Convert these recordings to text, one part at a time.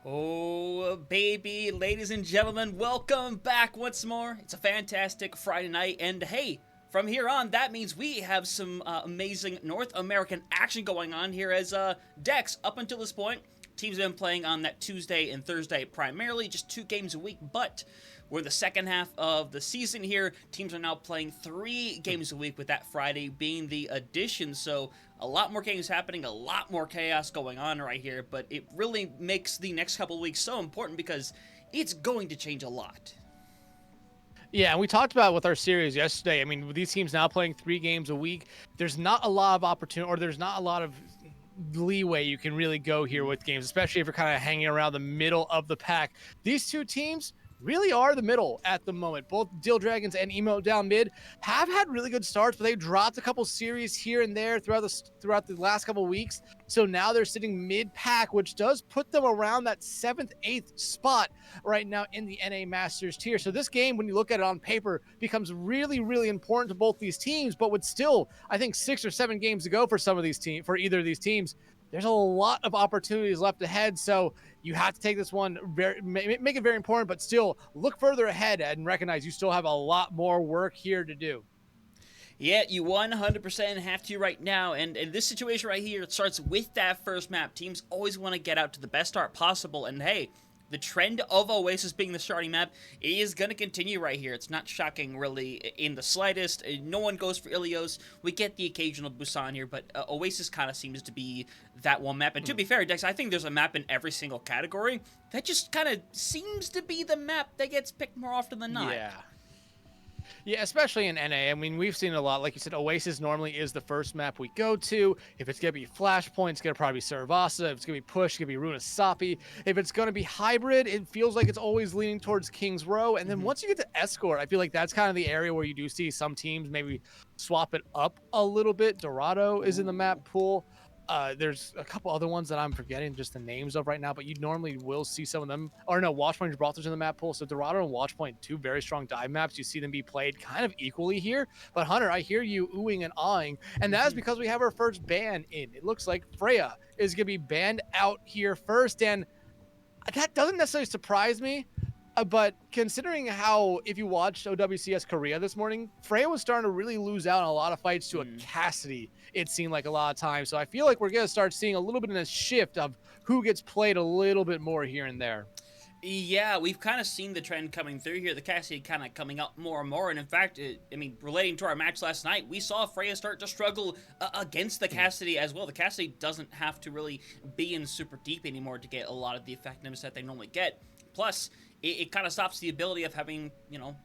Oh, baby, ladies and gentlemen, welcome back once more. It's a fantastic Friday night, and hey, from here on, that means we have some amazing North American action going on here as Dex, up until this point, teams have been playing on that Tuesday and Thursday primarily, just 2 games a week, but we're the second half of the season here. Teams are now playing 3 games a week, with that Friday being the addition, so a lot more games happening, a lot more chaos going on right here, but it really makes the next couple of weeks so important because it's going to change a lot. Yeah, and we talked about with our series yesterday. I mean, with these teams now playing 3 games a week, there's not a lot of opportunity, or there's not a lot of leeway you can really go here with games, especially if you're kind of hanging around the middle of the pack. These two teams really are the middle at the moment. Both Dhill Dragons and Emote down mid have had really good starts, but they dropped a couple series here and there throughout the last couple weeks. So now they're sitting mid pack, which does put them around that 7th, 8th spot right now in the NA Masters tier. So this game, when you look at it on paper, becomes really, really important to both these teams, but with still, I think, 6 or 7 games to go for some of these teams, for either of these teams, there's a lot of opportunities left ahead. So you have to take this one make it very important, but still look further ahead and recognize you still have a lot more work here to do. Yeah, you 100% have to right now, and in this situation right here, it starts with that first map. Teams always want to get out to the best start possible, and hey, the trend of Oasis being the starting map is going to continue right here. It's not shocking, really, in the slightest. No one goes for Ilios. We get the occasional Busan here, but Oasis kind of seems to be that one map. And to be fair, Dex, I think there's a map in every single category that just kind of seems to be the map that gets picked more often than not. Yeah, especially in NA. I mean, we've seen a lot. Like you said, Oasis normally is the first map we go to. If it's going to be Flashpoint, it's going to probably be Saravasa. If it's going to be Push, it's going to be Runa Sapi. If it's going to be Hybrid, it feels like it's always leaning towards King's Row. And then once you get to Escort, I feel like that's kind of the area where you do see some teams maybe swap it up a little bit. Dorado is in the map pool. There's a couple other ones that I'm forgetting just the names of right now, but you normally will see some of them. Or no, Watchpoint and Gibraltar's in the map pool. So Dorado and Watchpoint, 2 very strong dive maps. You see them be played kind of equally here. But Hunter, I hear you oohing and awing, and that is because we have our first ban in. It looks like Freya is going to be banned out here first, and that doesn't necessarily surprise me. But considering how, if you watched OWCS Korea this morning, Freya was starting to really lose out on a lot of fights to a Cassidy, it seemed like a lot of times. So I feel like we're going to start seeing a little bit of a shift of who gets played a little bit more here and there. Yeah, we've kind of seen the trend coming through here. The Cassidy kind of coming up more and more. And in fact, relating to our match last night, we saw Freya start to struggle against the Cassidy as well. The Cassidy doesn't have to really be in super deep anymore to get a lot of the effectiveness that they normally get. Plus, it kind of stops the ability of having,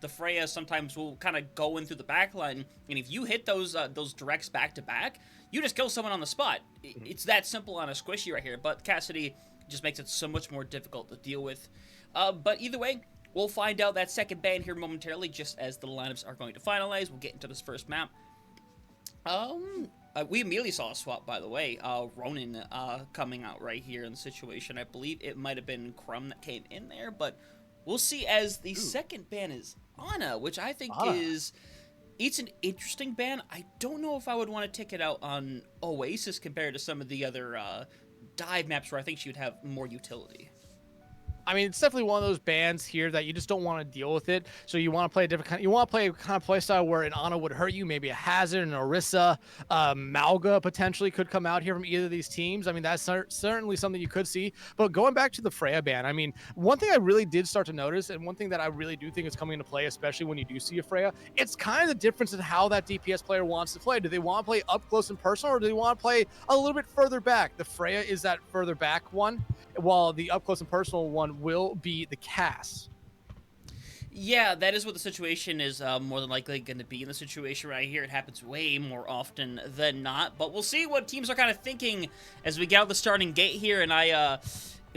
the Freya sometimes will kind of go in through the back line. And if you hit those directs back to back, you just kill someone on the spot. It's that simple on a squishy right here. But Cassidy just makes it so much more difficult to deal with. But either way, we'll find out that second ban here momentarily, just as the lineups are going to finalize. We'll get into this first map. We immediately saw a swap, by the way. Ronin coming out right here in the situation. I believe it might have been Crumb that came in there, but we'll see as the second ban is Ana, which I think it's an interesting ban. I don't know if I would want to take it out on Oasis compared to some of the other dive maps where I think she would have more utility. I mean, it's definitely one of those bans here that you just don't want to deal with it. So you want to play a different kind. You want to play a kind of play style where an Ana would hurt you, maybe a Hazard, an Orisa, Malga potentially could come out here from either of these teams. I mean, that's certainly something you could see. But going back to the Freya ban, I mean, one thing I really did start to notice, and one thing that I really do think is coming into play, especially when you do see a Freya, it's kind of the difference in how that DPS player wants to play. Do they want to play up close and personal, or do they want to play a little bit further back? The Freya is that further back one, while the up close and personal one will be the Cass. Yeah, that is what the situation is more than likely going to be in the situation right here. It happens way more often than not, but we'll see what teams are kind of thinking as we get out the starting gate here, and I'm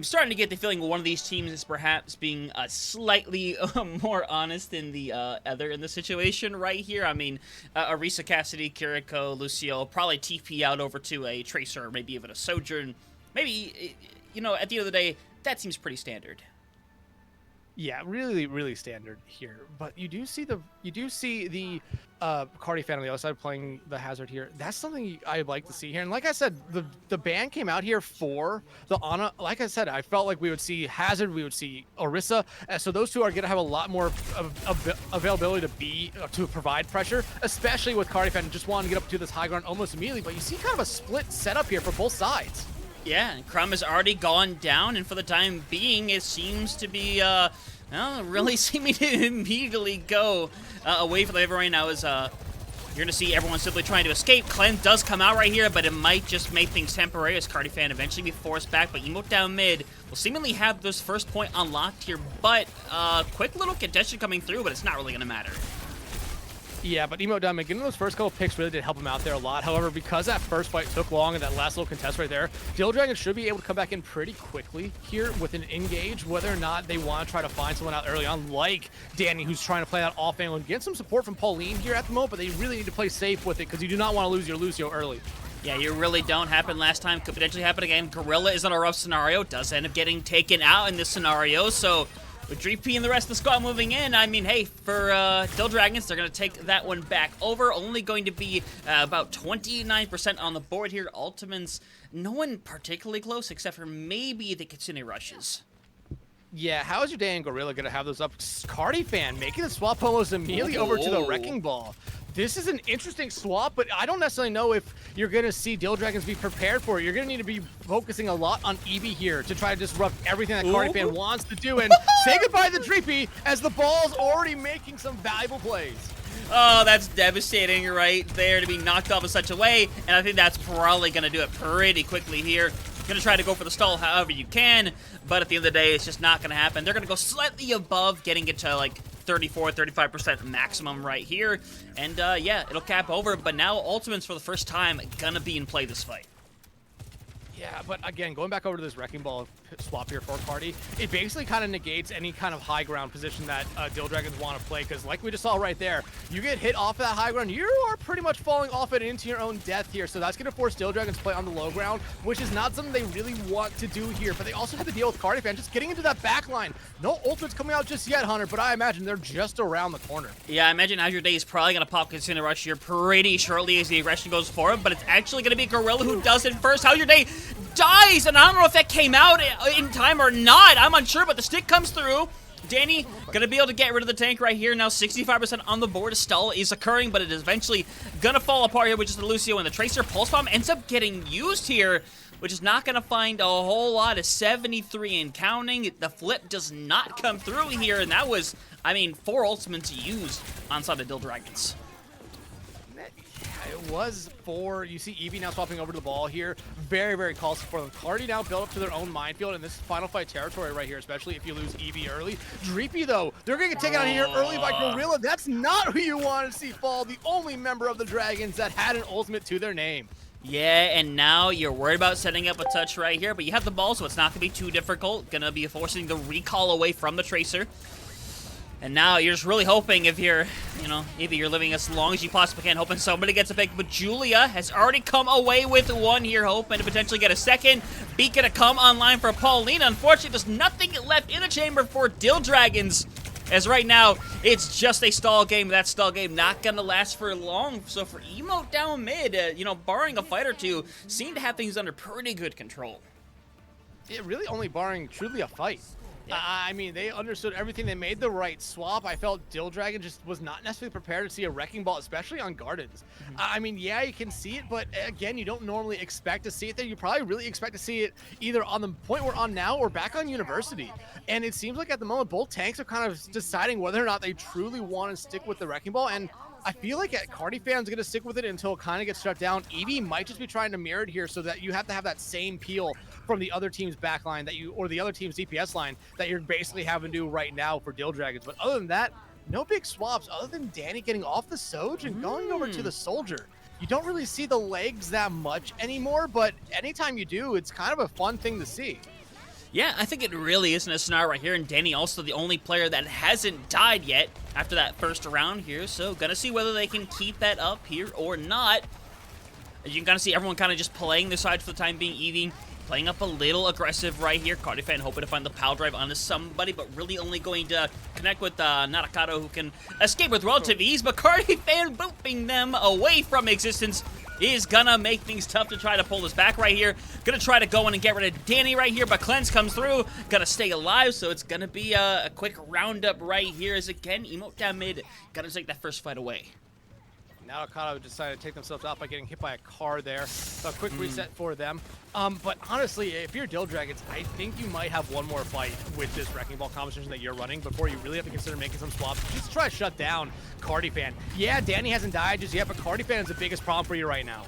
starting to get the feeling one of these teams is perhaps being slightly more honest than the other in the situation right here. I mean, Orisa, Cassidy, Kiriko, Lucio probably TP out over to a Tracer, or maybe even a Sojourn. Maybe, at the end of the day, that seems pretty standard. Yeah, really, really standard here. But you do see the Cardi fan on the other side playing the Hazard here. That's something I'd like to see here. And like I said, the ban came out here for the Ana. Like I said, I felt like we would see Hazard, we would see Orisa. So those two are going to have a lot more availability to provide pressure, especially with Cardi fan just wanting to get up to this high ground almost immediately. But you see kind of a split setup here for both sides. Yeah, and Crumb has already gone down, and for the time being, it seems to be, well, really seeming to immediately go away from the river right now as, you're going to see everyone simply trying to escape. Clem does come out right here, but it might just make things temporary as Cardi fan eventually be forced back, but Emote down mid will seemingly have this first point unlocked here, but quick little contention coming through, but it's not really going to matter. Yeah, but Emote down mid, getting those first couple picks really did help him out there a lot. However, because that first fight took long and that last little contest right there, Dhill Dragon should be able to come back in pretty quickly here with an engage, whether or not they want to try to find someone out early on, like Danny, who's trying to play that off angle and get some support from Pauline here at the moment, but they really need to play safe with it because you do not want to lose your Lucio early. Yeah, you really don't. Happened last time, could potentially happen again. Gorilla is in a rough scenario, does end up getting taken out in this scenario, so with Dreepy and the rest of the squad moving in, I mean, hey, for Dhill Dragons, they're going to take that one back over. Only going to be about 29% on the board here. Ultimates, no one particularly close, except for maybe the Kitsune rushes. Yeah, how is your day in Gorilla going to have those up? Cardi fan making the swap almost immediately over to the Wrecking Ball. This is an interesting swap, but I don't necessarily know if you're going to see Dhill Dragons be prepared for it. You're going to need to be focusing a lot on Eevee here to try to disrupt everything that Cardi fan wants to do and say goodbye to Dreepy as the ball's already making some valuable plays. Oh, that's devastating right there to be knocked off in such a way, and I think that's probably going to do it pretty quickly here. Going to try to go for the stall however you can, but at the end of the day, it's just not going to happen. They're going to go slightly above, getting it to like 34-35% maximum right here, and yeah, it'll cap over, but now Ultimates for the first time going to be in play this fight. Yeah, but again, going back over to this Wrecking Ball swap here for Cardi, it basically kind of negates any kind of high ground position that Dhill Dragons want to play, because like we just saw right there, you get hit off of that high ground, you are pretty much falling off it into your own death here, so that's going to force Dhill Dragons to play on the low ground, which is not something they really want to do here, but they also have to deal with Cardi fan just getting into that back line. No ultimates coming out just yet, Hunter, but I imagine they're just around the corner. Yeah, I imagine Azure Day is probably going to pop Kitsune Rush here pretty shortly as the aggression goes forward, but it's actually going to be Gorilla who does it first. Azure Day dies, and I don't know if that came out in time or not. I'm unsure, but the stick comes through. Danny gonna be able to get rid of the tank right here. Now 65% on the board. A stall is occurring, but it is eventually gonna fall apart here, which is the Lucio, and the Tracer Pulse Bomb ends up getting used here, which is not gonna find a whole lot of 73 and counting. The flip does not come through here, and that was, I mean, 4 ultimates used on side of Dhill Dragons. It was 4. You see Eevee now swapping over to the ball here. Very, very costly for them. Cardi now built up to their own minefield in this final fight territory right here, especially if you lose Eevee early. Dreepy, though, they're going to get taken out here early by Gorilla. That's not who you want to see fall. The only member of the Dragons that had an ultimate to their name. Yeah, and now you're worried about setting up a touch right here, but you have the ball, so it's not going to be too difficult. Going to be forcing the recall away from the Tracer. And now you're just really hoping if you're, you know, either you're living as long as you possibly can, hoping somebody gets a pick. But Julia has already come away with one here, hoping to potentially get a second. Beat gonna come online for Pauline. Unfortunately, there's nothing left in the chamber for Dhill Dragons. As right now, it's just a stall game. That stall game not gonna last for long. So for Emote down mid, you know, barring a fight or two, seem to have things under pretty good control. Yeah, really only barring truly a fight. I mean, they understood everything. They made the right swap. I felt Dhill Dragon just was not necessarily prepared to see a Wrecking Ball, especially on Gardens. I mean, yeah, you can see it, but again, you don't normally expect to see it there. You probably really expect to see it either on the point we're on now or back on University. And it seems like at the moment, both tanks are kind of deciding whether or not they truly want to stick with the Wrecking Ball. And I feel like Cardi fan's going to stick with it until it kind of gets shut down. Eevee might just be trying to mirror it here so that you have to have that same peel from the other team's back line that you, or the other team's DPS line that you're basically having to do right now for Dhill Dragons. But other than that, no big swaps other than Danny getting off the Soj and going over to the Soldier. You don't really see the legs that much anymore, but anytime you do, it's kind of a fun thing to see. Yeah, I think it really is in a scenario right here, and Danny also the only player that hasn't died yet after that first round here, so gonna see whether they can keep that up here or not. As you can kind of see everyone kind of just playing their side for the time being. Eevee playing up a little aggressive right here. Cardifan hoping to find the power drive onto somebody, but really only going to connect with Narakado, who can escape with relative ease, but Cardifan booping them away from existence is gonna make things tough to try to pull this back right here. Gonna try to go in and get rid of Danny right here, but Cleanse comes through. Gonna stay alive, so it's gonna be a quick roundup right here as again, Emote down mid. Gotta take that first fight away. Now Okada decided to take themselves out by getting hit by a car there. So a quick reset for them. But honestly, if you're Dhill Dragons, I think you might have one more fight with this Wrecking Ball competition that you're running before you really have to consider making some swaps. Just try to shut down Cardifan. Yeah, Danny hasn't died just yet, but Cardifan is the biggest problem for you right now.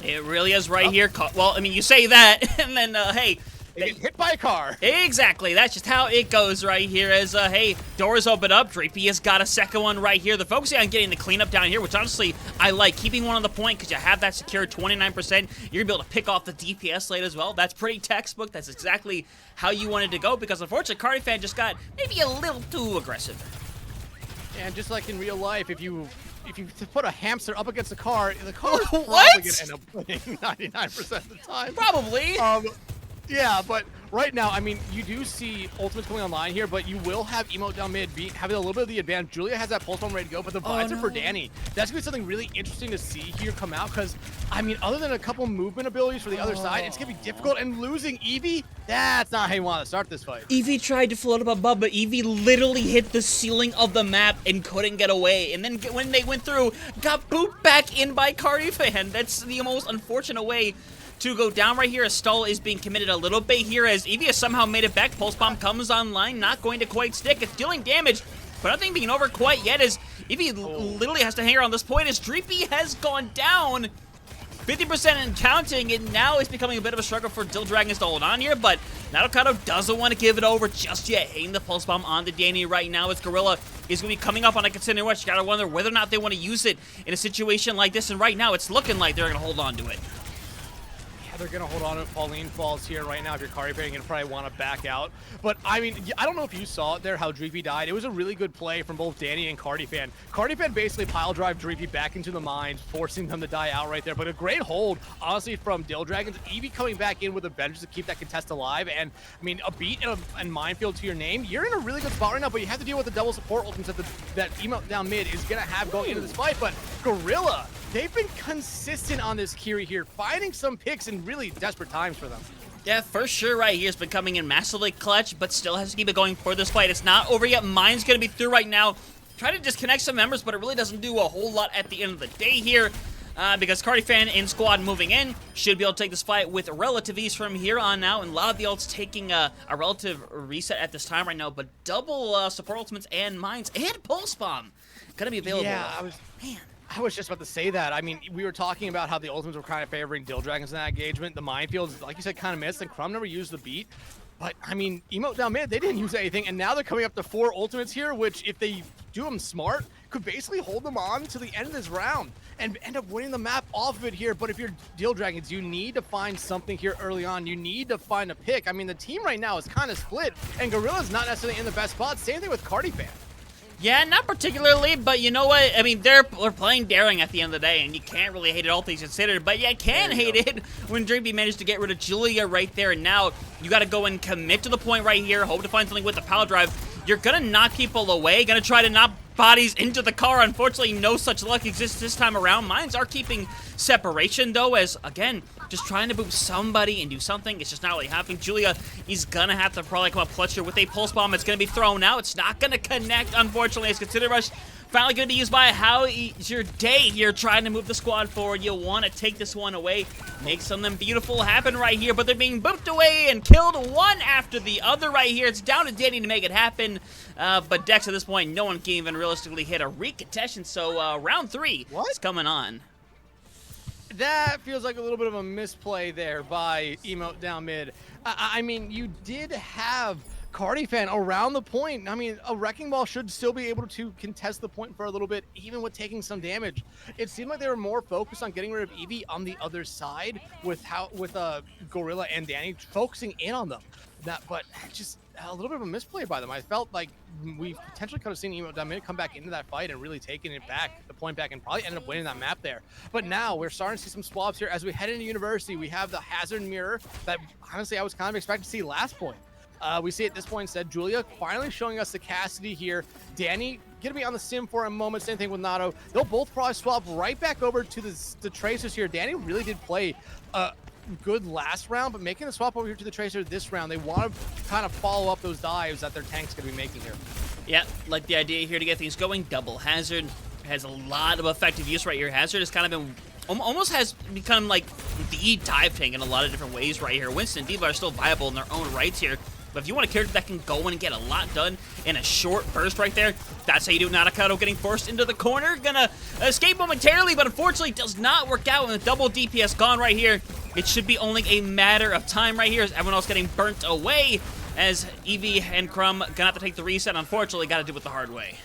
It really is right here. Well, I mean, you say that, and then, hey, they get hit by a car. Exactly. That's just how it goes right here as, hey, doors open up. Dreepy has got a second one right here. They're focusing on getting the cleanup down here, which honestly, I like. Keeping one on the point because you have that secure 29%. You're going to be able to pick off the DPS late as well. That's pretty textbook. That's exactly how you wanted to go because, unfortunately, Cardifan just got maybe a little too aggressive. And just like in real life, if you put a hamster up against a car is probably going to end up winning 99% of the time. Probably. Yeah, but right now, I mean, you do see ultimates coming online here, but you will have Emote down mid having a little bit of the advantage. Julia has that pulse bomb ready to go, but the visor for Danny. That's going to be something really interesting to see here come out because, I mean, other than a couple movement abilities for the other side, it's going to be difficult. And losing Eevee, that's not how you want to start this fight. Eevee tried to float up above, but Eevee literally hit the ceiling of the map and couldn't get away. And then when they went through, got booped back in by Cardifan. That's the most unfortunate way to go down right here. A stall is being committed a little bit here as Eevee has somehow made it back. Pulse Bomb comes online, not going to quite stick. It's dealing damage, but nothing being over quite yet as Eevee literally has to hang around this point as Dreepy has gone down. 50% and counting, and now it's becoming a bit of a struggle for Dhill Dragons to hold on here, but Narukato doesn't want to give it over just yet. Hitting the Pulse Bomb on the Danny right now as Gorilla is going to be coming up on a continuing rush. You got to wonder whether or not they want to use it in a situation like this, and right now it's looking like they're going to hold on to it. They're going to hold on to Pauline Falls here right now. If you're Cardifan, you're going to probably want to back out. But, I mean, I don't know if you saw it there, how Dreepy died. It was a really good play from both Danny and Cardifan. Cardifan basically pile drive Dreepy back into the mines, forcing them to die out right there. But a great hold, honestly, from Dhill Dragons. Eevee coming back in with a vengeance to keep that contest alive. And, I mean, a beat and minefield to your name. You're in a really good spot right now, but you have to deal with the double support ultimates that Emote down mid is going to have going into this fight. But Gorilla, they've been consistent on this Kiri here, finding some picks in really desperate times for them. Yeah, for sure right here. It's been coming in massively clutch, but still has to keep it going for this fight. It's not over yet. Mine's going to be through right now. Try to disconnect some members, but it really doesn't do a whole lot at the end of the day here. Because Cardifan and squad moving in should be able to take this fight with relative ease from here on out. And a lot of the ults taking a relative reset at this time right now. But double support ultimates and mines and pulse bomb going to be available. Yeah, I was just about to say that. I mean, we were talking about how the ultimates were kind of favoring Dhill Dragons in that engagement. The minefields, like you said, kind of missed, and Crumb never used the beat. But, I mean, Emote down mid, they didn't use anything, and now they're coming up to 4 ultimates here, which, if they do them smart, could basically hold them on to the end of this round and end up winning the map off of it here. But if you're Dhill Dragons, you need to find something here early on. You need to find a pick. I mean, the team right now is kind of split, and Gorilla's not necessarily in the best spot. Same thing with Cardifan. Yeah, not particularly, but you know what? I mean, they're playing daring at the end of the day, and you can't really hate it, all things considered, but you can hate it when Dreepy managed to get rid of Julia right there, and now you got to go and commit to the point right here, hope to find something with the power drive. You're going to knock people away, going to try to knock bodies into the car. Unfortunately, no such luck exists this time around. Mines are keeping separation, though, as, again, just trying to boot somebody and do something. It's just not really happening. Julia is going to have to probably come up clutch here with a pulse bomb. It's going to be thrown out. It's not going to connect, unfortunately, as Consider Rush finally going to be used by How Is Your Day here, trying to move the squad forward. You want to take this one away, make something beautiful happen right here, but they're being booped away and killed one after the other right here. It's down to Danny to make it happen, but Dex at this point, no one can even realistically hit a recontestation, so round 3 is coming on. That feels like a little bit of a misplay there by Emote down mid. I mean, you did have Cardifan around the point. I mean, a Wrecking Ball should still be able to contest the point for a little bit, even with taking some damage. It seemed like they were more focused on getting rid of Eevee on the other side with Gorilla and Danny focusing in on them. But just a little bit of a misplay by them. I felt like we potentially could have seen Emote down mid come back into that fight and really taken it back, the point back, and probably ended up winning that map there. But now we're starting to see some swaps here. As we head into University, we have the Hazard mirror that honestly I was kind of expecting to see last point. We see at this point instead, Julia finally showing us the Cassidy here. Danny gonna be on the sim for a moment. Same thing with Nato. They'll both probably swap right back over to the Tracers here. Danny really did play good last round, but making the swap over here to the Tracer this round, they want to kind of follow up those dives that their tank's gonna be making here. Yeah, like the idea here to get things going. Double Hazard has a lot of effective use right here. Hazard has kind of been almost has become like the dive tank in a lot of different ways right here. Winston and D.Va are still viable in their own rights here. But if you want a character that can go in and get a lot done in a short burst right there, that's how you do it. Natakado getting forced into the corner. Gonna escape momentarily, but unfortunately does not work out with the double DPS gone right here. It should be only a matter of time right here as everyone else getting burnt away. As Evie and Crumb gonna have to take the reset. Unfortunately, gotta do it the hard way.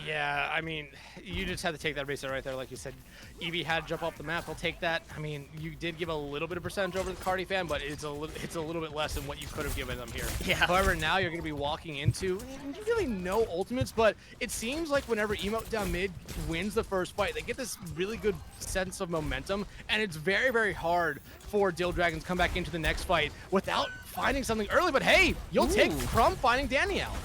Yeah, I mean, you just had to take that reset right there. Like you said, Evie had to jump off the map. I'll take that. I mean, you did give a little bit of percentage over the Cardi fan, but it's a little bit less than what you could have given them here. Yeah. However, now you're going to be walking into really no ultimates, but it seems like whenever Emote down mid wins the first fight, they get this really good sense of momentum, and it's very, very hard for Dhill Dragons to come back into the next fight without finding something early. But hey, you'll take Crumb finding Danny out.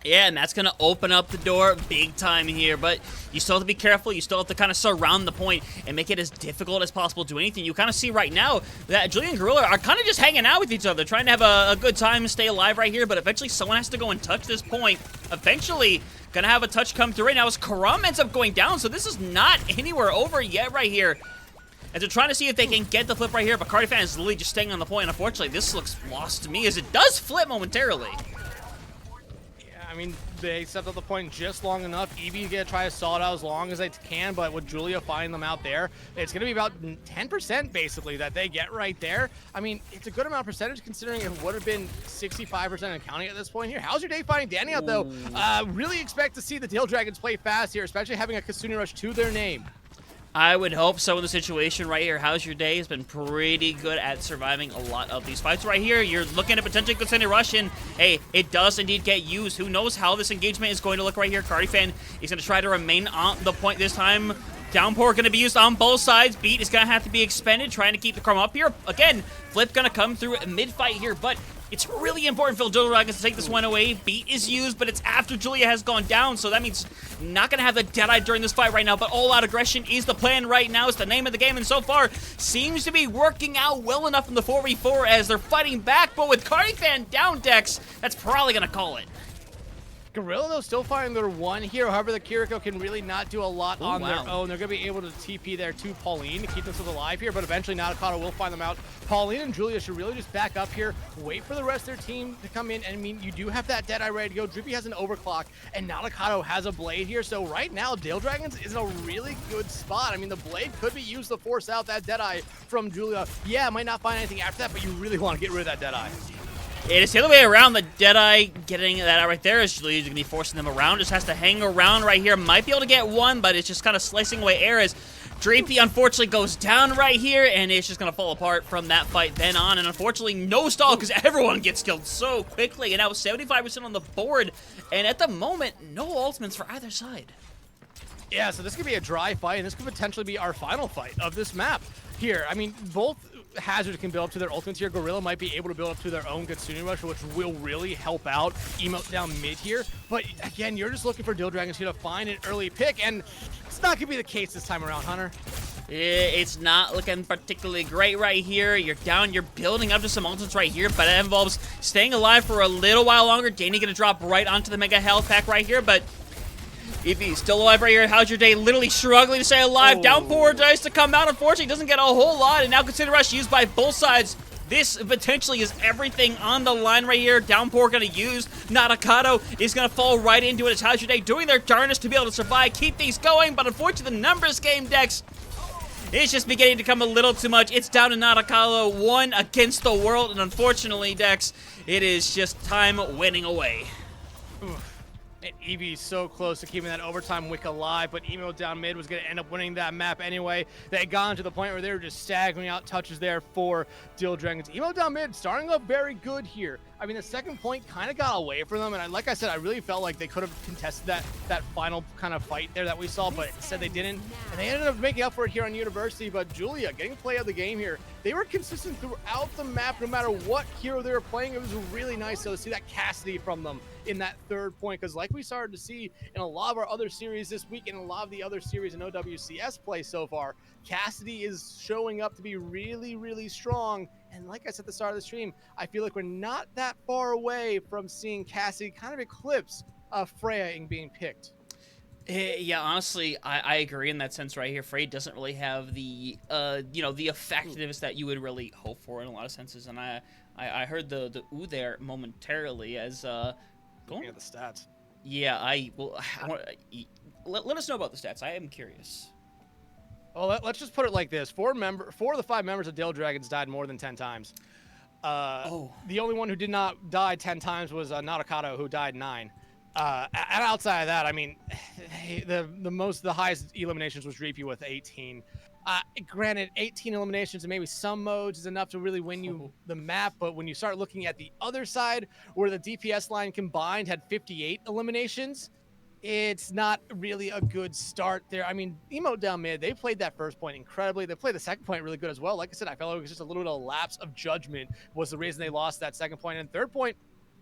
Yeah, and that's going to open up the door big time here, but you still have to be careful. You still have to kind of surround the point and make it as difficult as possible to do anything. You kind of see right now that Julia and Gorilla are kind of just hanging out with each other, trying to have a good time and stay alive right here, but eventually someone has to go and touch this point. Eventually, going to have a touch come through right now as Karam ends up going down, so this is not anywhere over yet right here. As they're trying to see if they can get the flip right here, but Cardi fan is literally just staying on the point. Unfortunately, this looks lost to me as it does flip momentarily. I mean, they stepped up the point just long enough. Evie's going to try to saw it out as long as they can, but with Julia finding them out there, it's going to be about 10% basically that they get right there. I mean, it's a good amount of percentage considering it would have been 65% and counting at this point here. How's your day finding Danny out, though? Really expect to see the Dhill Dragons play fast here, especially having a Kasuni Rush to their name. I would hope so in the situation right here. How's your day? Has been pretty good at surviving a lot of these fights right here. You're looking at potentially Kasuni Rush, and hey, it does indeed get used. Who knows how this engagement is going to look right here. Cardi fan is going to try to remain on the point this time. Downpour going to be used on both sides. Beat is going to have to be expended, trying to keep the Crumb up here. Again, Flip going to come through mid-fight here, but it's really important for Dhill Dragons to take this one away. Beat is used, but it's after Julia has gone down, so that means not going to have the Deadeye during this fight right now, but all-out aggression is the plan right now. It's the name of the game, and so far seems to be working out well enough in the 4v4 as they're fighting back, but with Cardi fan down decks, that's probably going to call it. Gorilla, though, still finding their one here. However, the Kiriko can really not do a lot on their own. They're going to be able to TP there to Pauline to keep themselves alive here, but eventually Natakado will find them out. Pauline and Julia should really just back up here, wait for the rest of their team to come in. And I mean, you do have that Deadeye ready to go. Drippy has an overclock, and Natakado has a Blade here. So right now, Dhill Dragons is in a really good spot. I mean, the Blade could be used to force out that Deadeye from Julia. Yeah, might not find anything after that, but you really want to get rid of that Deadeye. It is the other way around. The Deadeye getting that out right there is Julia going to be forcing them around. Just has to hang around right here. Might be able to get one, but it's just kind of slicing away air as Drapey unfortunately goes down right here, and it's just going to fall apart from that fight then on. And unfortunately, no stall because everyone gets killed so quickly. And now 75% on the board. And at the moment, no ultimates for either side. Yeah, so this could be a dry fight, and this could potentially be our final fight of this map here. I mean, both Hazard can build up to their ultimates here. Gorilla might be able to build up to their own Kasuni Rush, which will really help out Emote down mid here. But again, you're just looking for Dhill Dragons here to find an early pick, and it's not going to be the case this time around, Hunter. It's not looking particularly great right here. You're down, you're building up to some ultimates right here, but that involves staying alive for a little while longer. Danny going to drop right onto the Mega Health Pack right here, but if he's still alive right here, how's your day? Literally struggling to stay alive. Downpour tries to come out. Unfortunately, doesn't get a whole lot. And now Kasuni Rush used by both sides. This potentially is everything on the line right here. Downpour going to use. Natakado is going to fall right into it. It's how's your day doing their darnest to be able to survive, keep these going. But unfortunately, the numbers game, Dex, it's just beginning to come a little too much. It's down to Natakado, one against the world. And unfortunately, Dex, it is just time winning away. And Eevee so close to keeping that overtime wick alive, but Emote down mid was going to end up winning that map anyway. They had gone to the point where they were just staggering out touches there for Dhill Dragons. Emote down mid starting up very good here. I mean, the second point kind of got away from them, and like I said, I really felt like they could have contested that final kind of fight there that we saw, but instead they didn't, and they ended up making up for it here on University. But Julia getting play of the game here. They were consistent throughout the map, no matter what hero they were playing. It was really nice to see that Cassidy from them in that third point, because like we started to see in a lot of our other series this week and a lot of the other series in OWCS play so far, Cassidy is showing up to be really, really strong. And like I said at the start of the stream, I feel like we're not that far away from seeing Cassidy kind of eclipse Freya in being picked. Yeah, honestly, I agree in that sense right here. Frey doesn't really have the, the effectiveness that you would really hope for in a lot of senses. And I heard the ooh there momentarily as, Looking at the stats. Yeah, let us know about the stats. I am curious. Well, let's just put it like this. 4 of the 5 members of Dhill Dragons died more than 10 times. The only one who did not die 10 times was Natakado, who died 9. And outside of that, I mean, the highest eliminations was Reapy with 18. Granted, 18 eliminations and maybe some modes is enough to really win you the map, but when you start looking at the other side, where the DPS line combined had 58 eliminations, it's not really a good start there. I mean, Emote down mid, they played that first point incredibly. They played the second point really good as well. Like I said, I felt like it was just a little bit of lapse of judgment was the reason they lost that second point. And third point,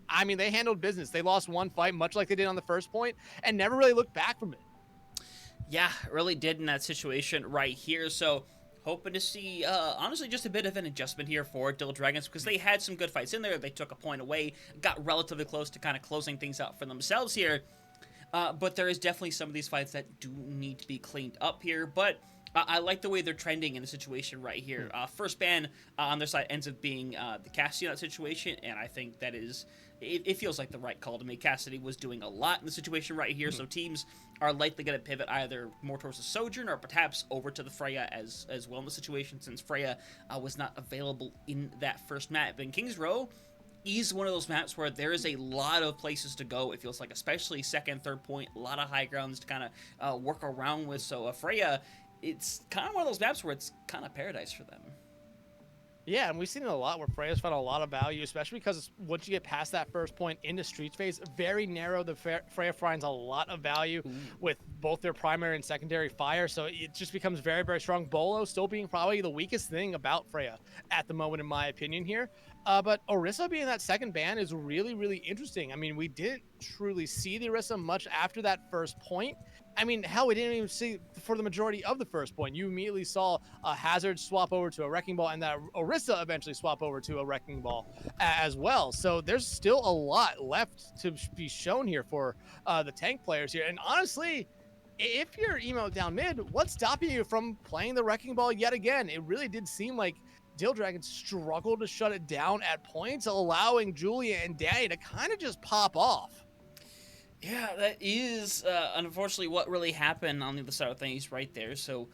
I mean, they handled business. They lost one fight, much like they did on the first point, and never really looked back from it. Yeah, really did in that situation right here. So hoping to see, honestly, just a bit of an adjustment here for Dhill Dragons, because they had some good fights in there. They took a point away, got relatively close to kind of closing things out for themselves here. But there is definitely some of these fights that do need to be cleaned up here. But I like the way they're trending in the situation right here. First ban on their side ends up being the Cassidy in that situation, and I think that is... It feels like the right call to me. Cassidy was doing a lot in the situation right here, so teams are likely going to pivot either more towards the Sojourn or perhaps over to the Freya as well in the situation, since Freya was not available in that first map. And Kings Row is one of those maps where there is a lot of places to go, it feels like, especially second, third point, a lot of high grounds to kind of work around with. So Freya, it's kind of one of those maps where it's kind of paradise for them. Yeah, and we've seen it a lot where Freya's found a lot of value, especially because once you get past that first point into Street Phase, very narrow, the Freya finds a lot of value with both their primary and secondary fire, so it just becomes very, very strong. Bolo still being probably the weakest thing about Freya at the moment, in my opinion here. But Orisa being that second ban is really, really interesting. I mean, we didn't truly see the Orisa much after that first point. I mean, hell, we didn't even see for the majority of the first point. You immediately saw a Hazard swap over to a Wrecking Ball, and that Orisa eventually swap over to a Wrecking Ball as well. So there's still a lot left to be shown here for the tank players here. And honestly, if you're Emote down mid, what's stopping you from playing the Wrecking Ball yet again? It really did seem like Dhill Dragons struggled to shut it down at points, allowing Julia and Danny to kind of just pop off. Yeah, that is unfortunately what really happened on the other side of things right there. So,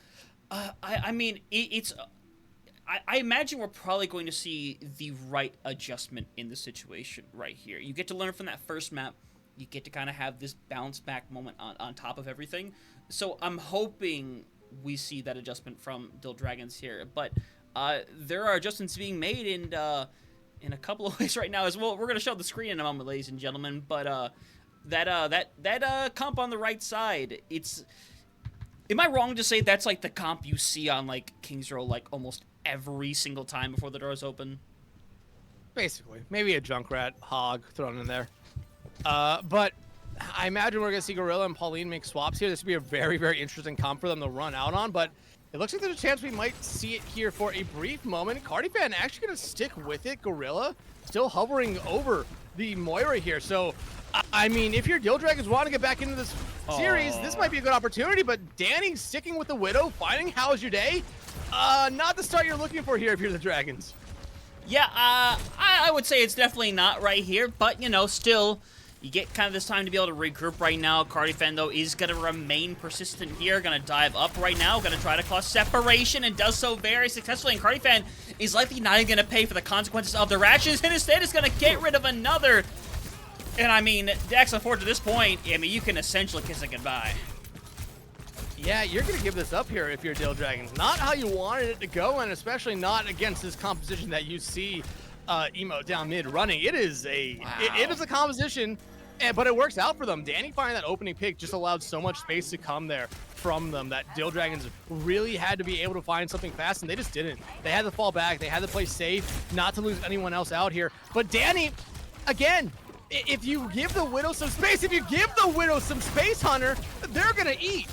I mean, I imagine we're probably going to see the right adjustment in the situation right here. You get to learn from that first map. You get to kind of have this bounce back moment on top of everything. So I'm hoping we see that adjustment from Dhill Dragons here. But there are adjustments being made in a couple of ways right now as well. We're going to show the screen in a moment, ladies and gentlemen. But that comp on the right side, am I wrong to say that's like the comp you see on like Kings Row like almost every single time before the doors open? Basically, maybe a Junkrat hog thrown in there. But I imagine we're gonna see Gorilla and Pauline make swaps here. This would be a very, very interesting comp for them to run out on, but it looks like there's a chance we might see it here for a brief moment. Cardifan actually gonna stick with it. Gorilla still hovering over the Moira here. So, I mean, if your Dhill Dragons want to get back into this series, this might be a good opportunity, but Danny sticking with the Widow, finding How's Your Day? Not the start you're looking for here if you're the Dragons. Yeah, I would say it's definitely not right here, but, you know, still, you get kind of this time to be able to regroup right now. Cardifan, though, is going to remain persistent here, going to dive up right now, going to try to cause separation, and does so very successfully, and Cardifan is likely not even going to pay for the consequences of their actions, and instead is going to get rid of another And I mean, Dax4 to this point, I mean, you can essentially kiss it goodbye. Yeah, you're going to give this up here if you're Dhill Dragons. Not how you wanted it to go, and especially not against this composition that you see Emote down mid running. It is a it is a composition, but it works out for them. Danny finding that opening pick just allowed so much space to come there from them that Dhill Dragons really had to be able to find something fast, and they just didn't. They had to fall back. They had to play safe, not to lose anyone else out here. But Danny, again, if you give the Widow some space, Hunter, they're going to eat.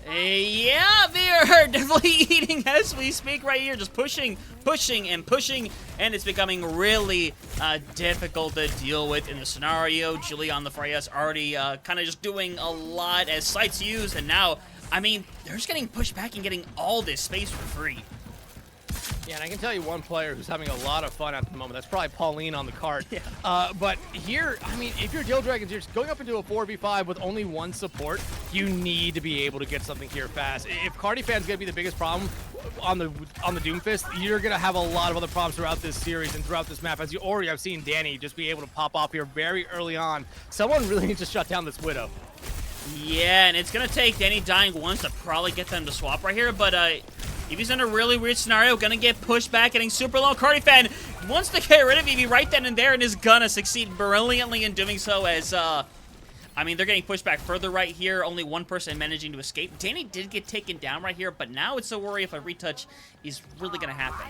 Yeah, they are definitely eating as we speak right here, just pushing, and it's becoming really difficult to deal with in the scenario. Julie on the Freya's already kind of just doing a lot as sights used, and now, I mean, they're just getting pushed back and getting all this space for free. Yeah, and I can tell you one player who's having a lot of fun at the moment. That's probably Pauline on the cart. Yeah. But here, I mean, if you're Dhill Dragons, you're just going up into a 4v5 with only one support. You need to be able to get something here fast. If Cardi Fan's going to be the biggest problem on the Doomfist, you're going to have a lot of other problems throughout this series and throughout this map, as you already have seen Danny just be able to pop off here very early on. Someone really needs to shut down this Widow. Yeah, and it's going to take Danny dying once to probably get them to swap right here, but if he's in a really weird scenario, gonna get pushed back, getting super low. Cardi Fan wants to get rid of Evie right then and there and is gonna succeed brilliantly in doing so as, I mean, they're getting pushed back further right here. Only one person managing to escape. Danny did get taken down right here, but now it's a worry if a retouch is really gonna happen.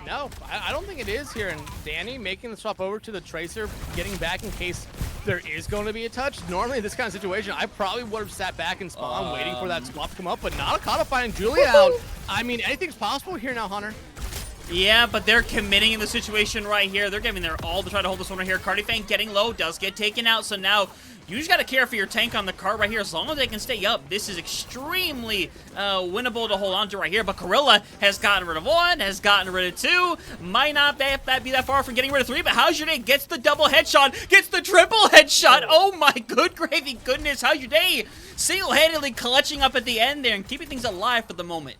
No, I don't think it is here. And Danny making the swap over to the Tracer, getting back in case there is going to be a touch. Normally in this kind of situation, I probably would have sat back and spawned waiting for that swap to come up, but not a Codifying Julia out. I mean, anything's possible here now, Hunter. Yeah, but they're committing in the situation right here. They're giving their all to try to hold this one right here. Cardi Fan getting low, does get taken out, so now you just got to care for your tank on the cart right here. As long as they can stay up, this is extremely winnable to hold on to right here. But Gorilla has gotten rid of one, has gotten rid of two. Might not be that far from getting rid of three, but How's Your Day gets the double headshot, gets the triple headshot. Oh my good gravy goodness. How's Your Day single-handedly clutching up at the end there and keeping things alive for the moment.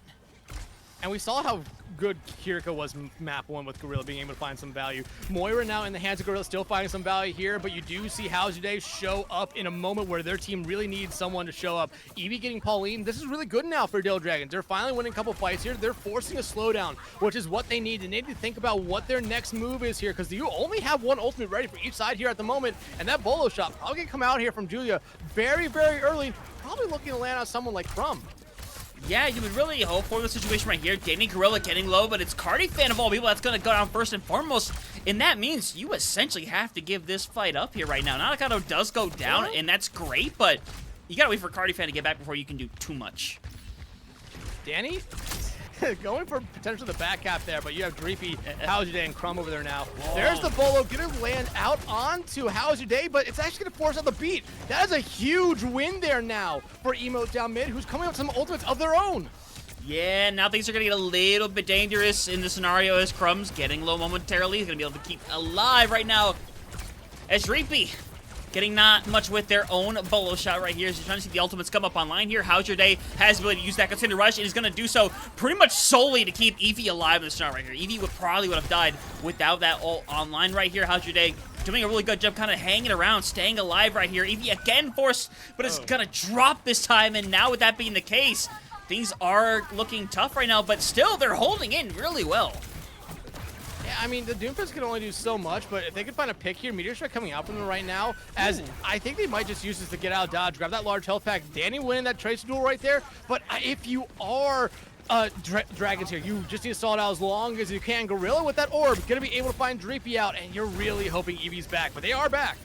And we saw how good Kirika was map one with Gorilla being able to find some value. Moira now in the hands of Gorilla still finding some value here, but you do see How's Your Day show up in a moment where their team really needs someone to show up. Evie getting Pauline. This is really good now for Dhill Dragons. They're finally winning a couple fights here. They're forcing a slowdown, which is what they need. They need to think about what their next move is here, because you only have one ultimate ready for each side here at the moment, and that bolo shot probably gonna come out here from Julia very early, probably looking to land on someone like Crumb. Yeah, you would really hope for the situation right here. Danny Gorilla getting low, but it's Cardi Fan of all people that's going to go down first and foremost. And that means you essentially have to give this fight up here right now. Nakano does go down, and that's great, but you got to wait for Cardi Fan to get back before you can do too much. Danny going for potentially the back half there, but you have Dreepy, How's Your Day, and Crumb over there now. Whoa. There's the bolo, gonna land out onto How's Your Day, but it's actually gonna force out the beat. That is a huge win there now for Emote down mid, who's coming up with some ultimates of their own. Yeah, now things are gonna get a little bit dangerous in the scenario as Crumb's getting low momentarily. He's gonna be able to keep alive right now as Dreepy getting not much with their own bolo shot right here. So you're trying to see the ultimates come up online here. How's Your Day has the ability to use that Consider Rush. It is going to do so pretty much solely to keep Evie alive in the scenario right here. Evie would have died without that ult online right here. How's Your Day doing a really good job kind of hanging around, staying alive right here. Evie again forced, but it's going to drop this time. And now with that being the case, things are looking tough right now, but still they're holding in really well. Yeah, I mean, the Doomfist can only do so much, but if they could find a pick here, Meteor Strike coming out from them right now, as I think they might just use this to get out of dodge, grab that large health pack. Danny winning that Tracer duel right there, but if you are Dragons here, you just need to stall it out as long as you can. Gorilla with that orb, gonna be able to find Dreepy out, and you're really hoping Evie's back, but they are back.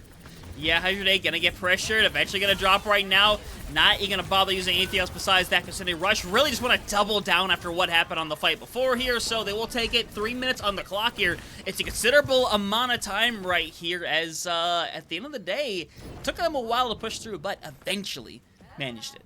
Yeah, How's Your Day gonna get pressured, eventually gonna drop right now. Not even gonna bother using anything else besides that Consider Rush. Really just want to double down after what happened on the fight before here, so they will take it. 3 minutes on the clock here. It's a considerable amount of time right here, as at the end of the day, it took them a while to push through, but eventually managed it.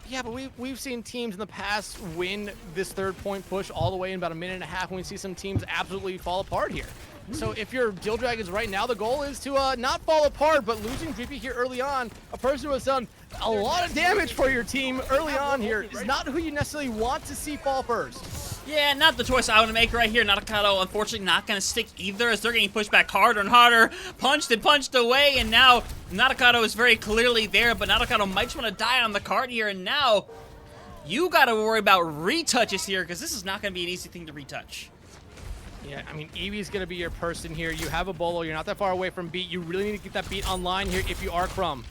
Yeah, but we've seen teams in the past win this third point push all the way in about a minute and a half, when we see some teams absolutely fall apart here. So if you're Dhill Dragons right now, the goal is to not fall apart, but losing Dreepy here early on, a person who has done a lot of damage for your team early on here, is not who you necessarily want to see fall first. Yeah, not the choice I want to make right here. Nadakato, unfortunately, not going to stick either as they're getting pushed back harder and harder. Punched and punched away, and now Nadakato is very clearly there, but Nadakato might just want to die on the card here, and now you got to worry about retouches here because this is not going to be an easy thing to retouch. Yeah, I mean, Eevee's going to be your person here. You have a Bolo. You're not that far away from beat. You really need to get that beat online here if you are Crumb.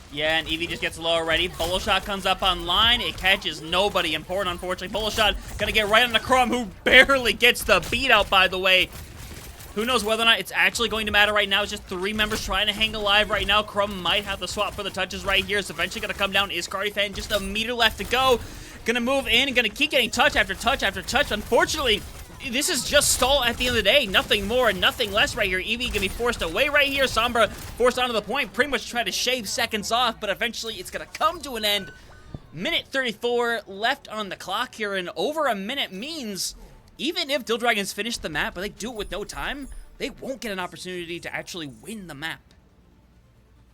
Yeah, and Eevee just gets low already. Bolo shot comes up online. It catches nobody important, unfortunately. Bolo shot gonna get right on the Crumb, who barely gets the beat out, by the way. Who knows whether or not it's actually going to matter right now. It's just 3 members trying to hang alive right now. Crumb might have the swap for the touches right here. It's eventually gonna come down. Is Cardifan just a meter left to go? Gonna move in and gonna keep getting touch after touch after touch. Unfortunately, this is just stall at the end of the day. Nothing more and nothing less right here. Eevee gonna be forced away right here. Sombra forced onto the point, pretty much trying to shave seconds off, but eventually it's gonna come to an end. Minute 34 left on the clock here, and over a minute means even if Dhill Dragons finish the map, but they do it with no time, they won't get an opportunity to actually win the map.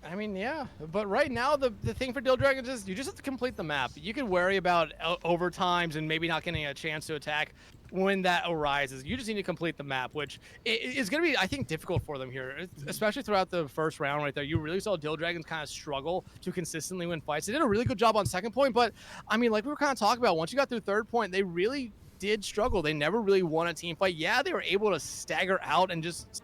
I mean, yeah, but right now the thing for Dhill Dragons is you just have to complete the map. You can worry about overtimes and maybe not getting a chance to attack when that arises. You just need to complete the map, which is going to be, I think, difficult for them here, especially throughout the first round right there. You really saw Dhill Dragons kind of struggle to consistently win fights. They did a really good job on second point, but I mean, like we were kind of talking about, once you got through third point, they really did struggle. They never really won a team fight. Yeah, they were able to stagger out and just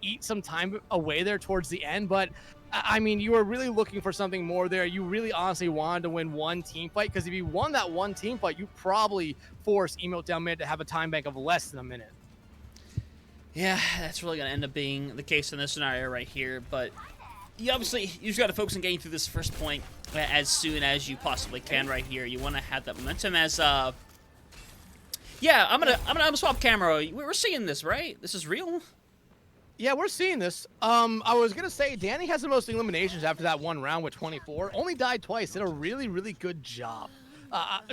eat some time away there towards the end, but I mean, you were really looking for something more there. You really honestly wanted to win one team fight, because if you won that one team fight, you probably forced Emote down mid to have a time bank of less than a minute. Yeah, that's really going to end up being the case in this scenario right here, but you just got to focus on getting through this first point as soon as you possibly can right here. You want to have that momentum as yeah, I'm gonna swap camera. We're seeing this, right? This is real. Yeah, we're seeing this. I was going to say, Danny has the most eliminations after that one round with 24. Only died twice. Did a really, really good job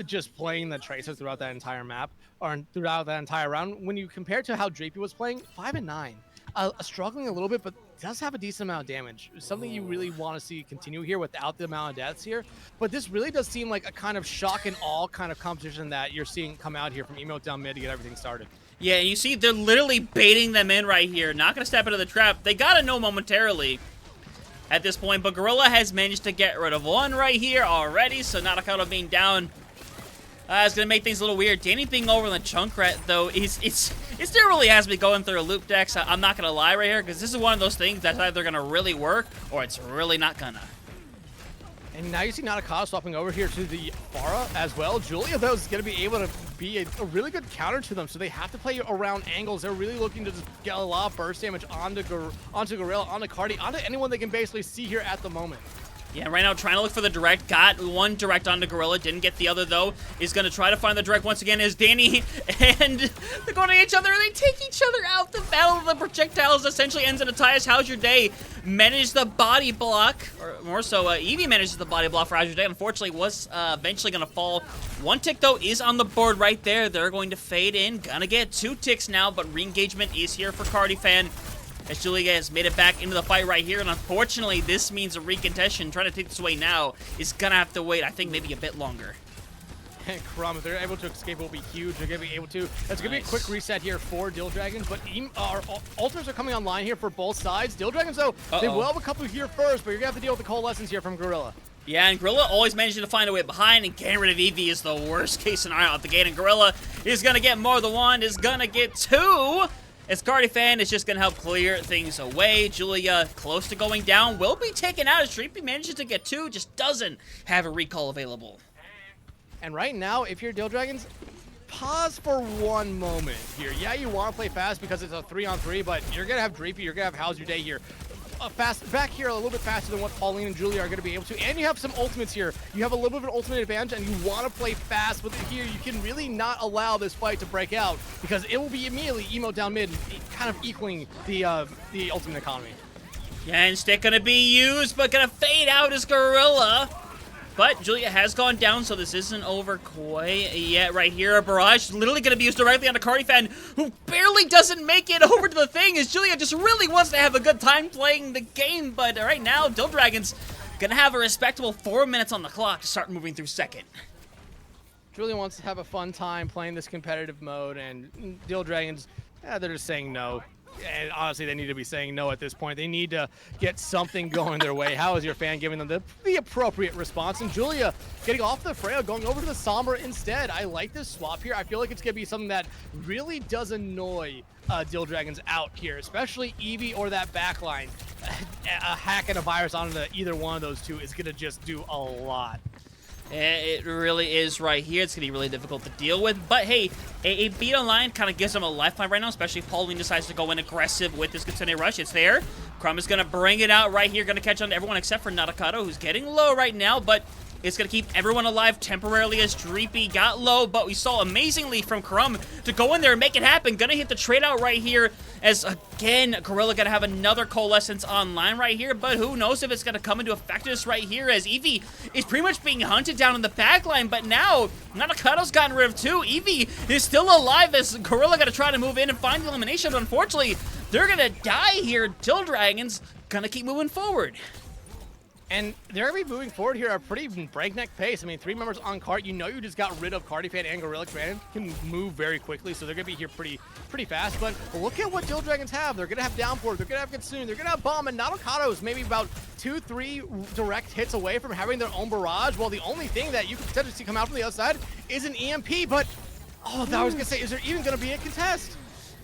just playing the Tracer throughout that entire map, or throughout that entire round. When you compare to how Drapey was playing, 5 and 9. Struggling a little bit, but does have a decent amount of damage. Something you really want to see continue here without the amount of deaths here. But this really does seem like a kind of shock and awe kind of competition that you're seeing come out here from Emote down mid to get everything started. Yeah, and you see they're literally baiting them in right here. Not going to step into the trap. They got to know momentarily at this point, but Gorilla has managed to get rid of one right here already, so Nadakato being down is going to make things a little weird. Danny being over in the chunk rat, though, it still really has me going through a loop decks. I'm not going to lie right here, because this is one of those things that's either going to really work or it's really not going to. And now you see Nadakato swapping over here to the Pharah as well. Julia, though, is going to be able to be a really good counter to them, so they have to play around angles. They're really looking to just get a lot of burst damage onto Gorilla, onto Cardi, onto anyone they can basically see here at the moment. Yeah, right now trying to look for the direct. Got one direct onto Gorilla. Didn't get the other, though. Is going to try to find the direct once again as Danny and they're going to each other. They take each other out. The battle of the projectiles essentially ends in a tie. How's your day? Managed the body block. Or more so, Eevee manages the body block for How's your day. Unfortunately, was eventually going to fall. One tick, though, is on the board right there. They're going to fade in. Gonna get 2 ticks now, but re-engagement is here for Cardifan, as Julia has made it back into the fight right here, and unfortunately, this means a recontestation. Trying to take this away now is gonna have to wait, I think, maybe a bit longer. And Crumb, if they're able to escape, it will be huge. They're gonna be able to. It's gonna be a quick reset here for Dhill Dragons, but our ultimates are coming online here for both sides. Dhill Dragons, though, they will have a couple here first, but you're gonna have to deal with the coalescence here from Gorilla. Yeah, and Gorilla always managing to find a way behind, and getting rid of Eevee is the worst case scenario out the gate, and Gorilla is gonna get more than one, is gonna get 2. As Cardifan is just going to help clear things away. Julia, close to going down, will be taken out as Dreepy manages to get 2, just doesn't have a recall available. And right now, if you're Dhill Dragons, pause for one moment here. Yeah, you want to play fast because it's a 3-on-3, but you're going to have Dreepy, you're going to have How's Your Day here. Fast back here a little bit faster than what Pauline and Julia are going to be able to, and you have some ultimates here. You have a little bit of an ultimate advantage, and you want to play fast with it here. You can really not allow this fight to break out, because it will be immediately Emote down mid, kind of equaling the ultimate economy. Yeah, and stick going to be used, but going to fade out as Gorilla. But Julia has gone down, so this isn't over quite yet right here. A barrage literally going to be used directly onto Cardifan, who barely doesn't make it over to the thing, as Julia just really wants to have a good time playing the game. But right now, Dhill Dragons going to have a respectable 4 minutes on the clock to start moving through second. Julia wants to have a fun time playing this competitive mode, and Dhill Dragons, they're just saying no. And honestly, they need to be saying no at this point. They need to get something going their way. How is your fan giving them the appropriate response? And Julia getting off the Freya, going over to the Sombra instead. I like this swap here. I feel like it's going to be something that really does annoy Dhill Dragons out here, especially Eevee or that backline. A hack and a virus onto either one of those two is going to just do a lot. It really is right here. It's going to be really difficult to deal with. But hey, a beat online kind of gives them a lifeline right now, especially if Pauline decides to go in aggressive with this Kitsune Rush. It's there. Crumb is going to bring it out right here. Going to catch on to everyone except for Natakado, who's getting low right now. But it's going to keep everyone alive temporarily as Dreepy got low. But we saw amazingly from Crumb to go in there and make it happen. Going to hit the trade out right here as, again, Gorilla going to have another Coalescence online right here. But who knows if it's going to come into effectiveness right here as Eevee is pretty much being hunted down in the backline. But now, Natakado's gotten rid of two. Eevee is still alive as Gorilla going to try to move in and find the elimination. But unfortunately, they're going to die here. Dhill Dragons going to keep moving forward. And they're going to be moving forward here at a pretty breakneck pace. I mean, 3 members on cart. You know you just got rid of Cardifan and Gorilla. Granted, can move very quickly, so they're going to be here pretty fast. But look at what Dhill Dragons have. They're going to have Downpour. They're going to have Kitsune. They're going to have Bomb. And Natakado is maybe about 2-3 direct hits away from having their own barrage. Well, the only thing that you could potentially see come out from the outside is an EMP. But, I was going to say, is there even going to be a contest?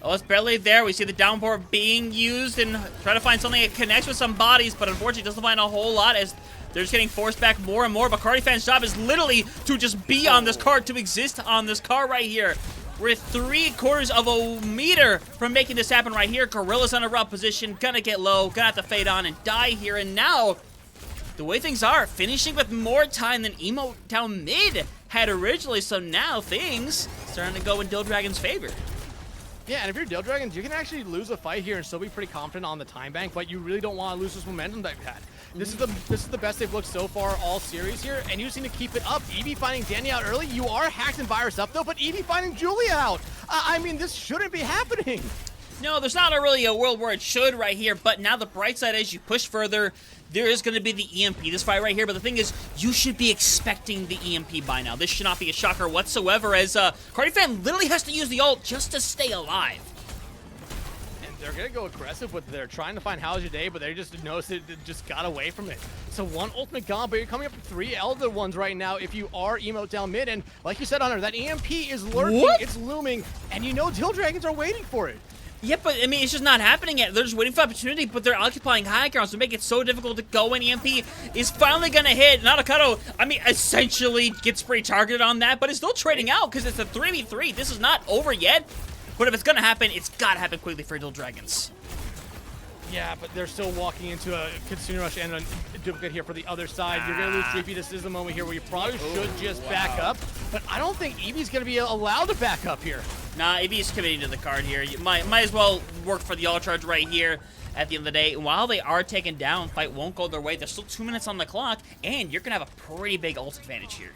Oh, it's barely there. We see the downpour being used and try to find something that connects with some bodies, but unfortunately doesn't find a whole lot as they're just getting forced back more and more. But Cardifan's job is literally to just be on this car, to exist on this car right here. We're 3/4 of a meter from making this happen right here. Gorilla's on a rough position, gonna get low, gonna have to fade on and die here. And now, the way things are, finishing with more time than Emote down mid had originally, so now things starting to go in Dhill Dragon's favor. Yeah, and if you're Dhill Dragons, you can actually lose a fight here and still be pretty confident on the time bank, but you really don't want to lose this momentum that you've had. This is the best they've looked so far all series here, and you just need to keep it up. Eevee finding Danny out early. You are hacked and virus up though, but Eevee finding Julia out. I mean, this shouldn't be happening. No, there's not really a world where it should right here, but now the bright side is you push further, there is going to be the EMP, this fight right here, but the thing is, you should be expecting the EMP by now. This should not be a shocker whatsoever, as Cardifan literally has to use the ult just to stay alive. And they're going to go aggressive with They're trying to find How's Your Day, but they just noticed it just got away from it. So one ultimate gone, but you're coming up with 3 Elder ones right now if you are Emote down mid, and like you said, Hunter, that EMP is lurking, it's looming, and you know Dhill Dragons are waiting for it. Yeah, but, I mean, it's just not happening yet. They're just waiting for opportunity, but they're occupying high ground, so make it so difficult to go in. EMP is finally going to hit. Natakado, I mean, essentially gets pretty targeted on that, but it's still trading out because it's a 3v3. This is not over yet, but if it's going to happen, it's got to happen quickly for Dhill Dragons. Yeah, but they're still walking into a Kitsune Rush and a duplicate here for the other side. You're going to lose Dreepy. This is the moment here where you probably should just back up, but I don't think Eevee's going to be allowed to back up here. Nah, Eevee's committing to the card here. You might as well work for the all charge right here at the end of the day. While they are taken down, fight won't go their way. There's still 2 minutes on the clock, and you're going to have a pretty big ult advantage here.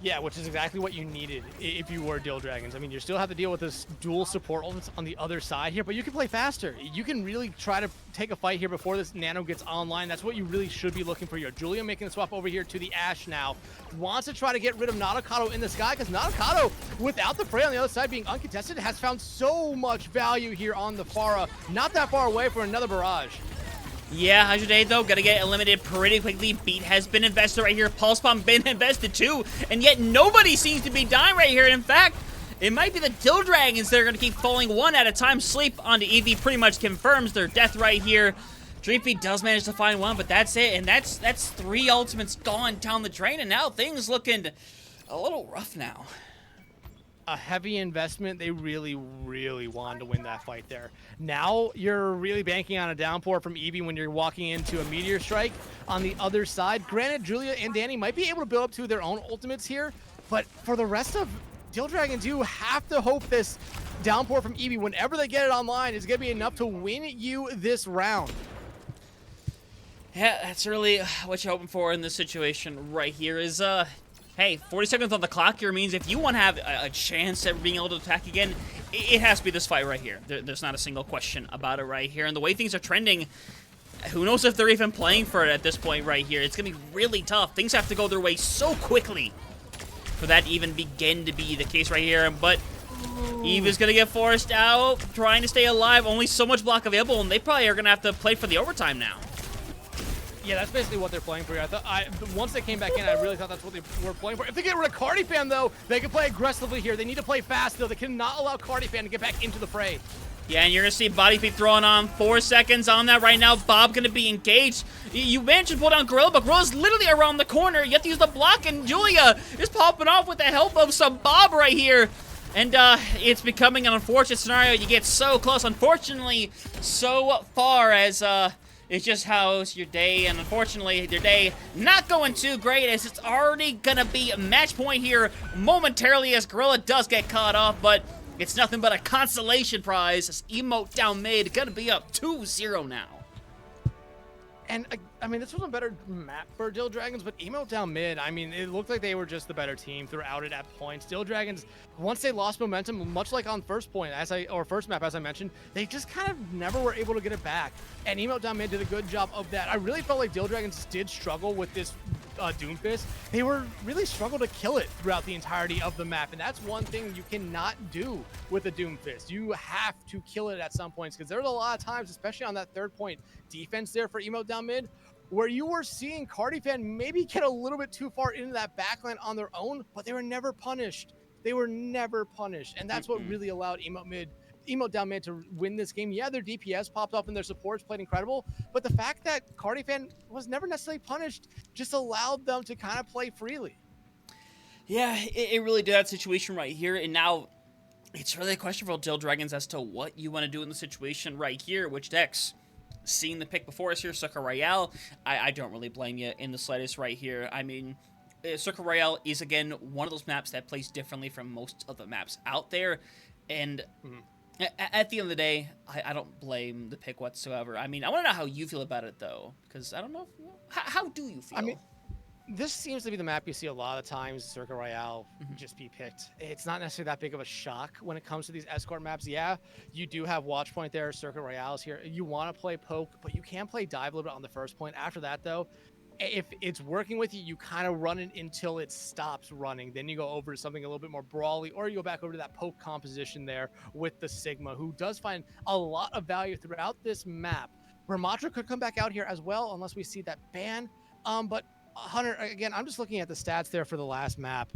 Yeah, which is exactly what you needed if you were Dhill Dragons. I mean, you still have to deal with this dual support ultimates on the other side here, but you can play faster. You can really try to take a fight here before this Nano gets online. That's what you really should be looking for here. Julia making the swap over here to the Ashe now. Wants to try to get rid of Natakado in the sky, because Natakado, without the Frey on the other side being uncontested, has found so much value here on the Pharah. Not that far away for another barrage. Yeah, How's Your Day, though, gonna get eliminated pretty quickly. Beat has been invested right here. Pulse Bomb been invested, too. And yet nobody seems to be dying right here. In fact, it might be the Dhill Dragons that are gonna keep falling one at a time. Sleep onto Eevee pretty much confirms their death right here. Dreepy does manage to find one, but that's it. And that's 3 ultimates gone down the drain. And now things looking a little rough now. A heavy investment. They really, really wanted to win that fight there. Now you're really banking on a downpour from Eevee when you're walking into a Meteor Strike on the other side. Granted, Julia and Danny might be able to build up to their own ultimates here, but for the rest of Dhill Dragons, you have to hope this downpour from Eevee, whenever they get it online, is going to be enough to win you this round. Yeah, that's really what you're hoping for in this situation right here is, hey, 40 seconds on the clock here means if you want to have a chance at being able to attack again, it has to be this fight right here. There's not a single question about it right here. And the way things are trending, who knows if they're even playing for it at this point right here. It's going to be really tough. Things have to go their way so quickly. for that to even begin to be the case right here. But Eve is going to get forced out, trying to stay alive. Only so much block available, and they probably are going to have to play for the overtime now. Yeah, that's basically what they're playing for here. Once they came back in, I really thought that's what they were playing for. If they get rid of Cardifan, though, they can play aggressively here. They need to play fast, though. They cannot allow Cardifan to get back into the fray. Yeah, and you're going to see Body Feet throwing on 4 seconds on that right now. Bob going to be engaged. You mentioned pull down Gorilla, but Gorilla's literally around the corner. You have to use the block, and Julia is popping off with the help of some Bob right here. And it's becoming an unfortunate scenario. You get so close, unfortunately, so far as it's just how's your day. And unfortunately, your day not going too great as it's already going to be a match point here momentarily as Gorilla does get caught off. But it's nothing but a consolation prize as Emote down mid going to be up 2-0 now. And, I mean, this was a better map for Dhill Dragons, but Emote down mid, I mean, it looked like they were just the better team throughout it at points. Dhill Dragons, once they lost momentum, much like on first map, as I mentioned, they just kind of never were able to get it back. And Emote down mid did a good job of that. I really felt like Dhill Dragons did struggle with this Doomfist. They really struggled to kill it throughout the entirety of the map, and that's one thing you cannot do with a Doomfist. You have to kill it at some points, because there's a lot of times, especially on that 3rd point defense there for Emote down mid, where you were seeing Cardifan maybe get a little bit too far into that backline on their own, but they were never punished. They were never punished, and that's what really allowed Emote down mid to win this game. Yeah, their DPS popped off and their supports played incredible, but the fact that Cardifan was never necessarily punished just allowed them to kind of play freely. Yeah, it really did that situation right here, and now it's really a question for Dhill Dragons as to what you want to do in the situation right here, which decks. Seeing the pick before us here, Sucker Royale, I don't really blame you in the slightest right here. I mean, Sucker Royale is, again, one of those maps that plays differently from most of the maps out there, and at the end of the day, I don't blame the pick whatsoever. I mean, I want to know how you feel about it, though, because I don't know. How do you feel? I mean, this seems to be the map you see a lot of times, Circuit Royale just be picked. It's not necessarily that big of a shock when it comes to these escort maps. Yeah, you do have Watch Point there, Circuit Royale's here. You want to play Poke, but you can play Dive a little bit on the first point. After that, though, if it's working with you, you kind of run it until it stops running. Then you go over to something a little bit more brawly, or you go back over to that Poke composition there with the Sigma, who does find a lot of value throughout this map. Ramatra could come back out here as well, unless we see that ban. But Hunter, again, I'm just looking at the stats there for the last map,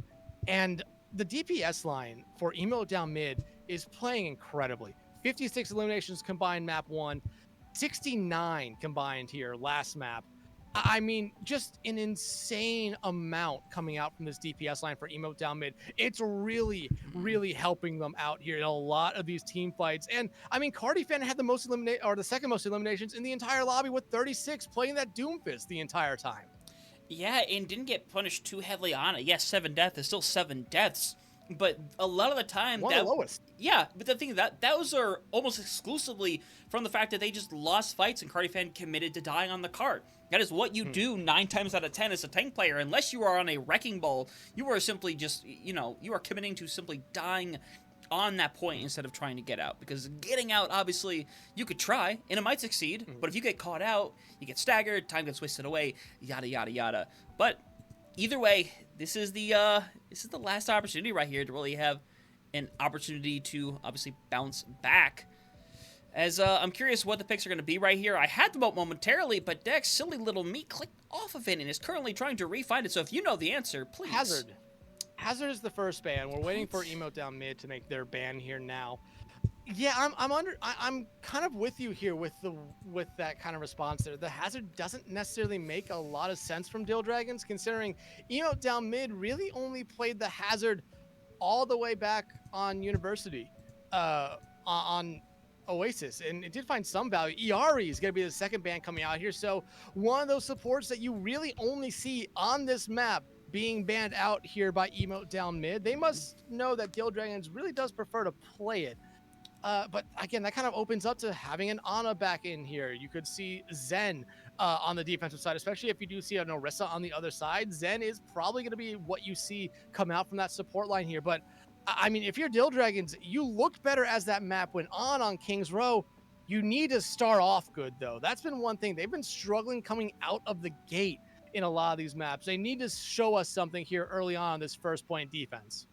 and the DPS line for Emote down mid is playing incredibly. 56 eliminations combined map 1, 69 combined here last map. I mean, just an insane amount coming out from this DPS line for Emote down mid. It's really, really helping them out here in a lot of these team fights. And I mean, Cardifan had the second most eliminations in the entire lobby with 36, playing that Doomfist the entire time. Yeah, and didn't get punished too heavily on it. Yes, 7 deaths is still 7 deaths, but a lot of the time one of the lowest. Yeah, but the thing is that those are almost exclusively from the fact that they just lost fights and Cardifan committed to dying on the cart. That is what you do 9 times out of 10 as a tank player. Unless you are on a wrecking ball, you are simply just, you are committing to simply dying on that point instead of trying to get out. Because getting out, obviously, you could try, and it might succeed, but if you get caught out, you get staggered, time gets wasted away, yada, yada, yada. But either way, this is the last opportunity right here to really have an opportunity to obviously bounce back. As I'm curious what the picks are going to be right here. I had them out momentarily, but Dex, silly little me, clicked off of it and is currently trying to re-find it. So if you know the answer, please. Hazard is the first ban. We're waiting for Emote down mid to make their ban here now. Yeah, I'm kind of with you here with that kind of response there. The Hazard doesn't necessarily make a lot of sense from Dhill Dragons, considering Emote down mid really only played the Hazard all the way back on University, on Oasis, and it did find some value. Iari is going to be the second ban coming out here, so one of those supports that you really only see on this map being banned out here by Emote down mid. They must know that Dhill Dragons really does prefer to play it. But again, that kind of opens up to having an Ana back in here. You could see Zen on the defensive side, especially if you do see an Orisa on the other side. Zen is probably going to be what you see come out from that support line here. But I mean, if you're Dhill Dragons, you looked better as that map went on King's Row. You need to start off good, though. That's been one thing. They've been struggling coming out of the gate. in a lot of these maps. They need to show us something here early on this first point defense.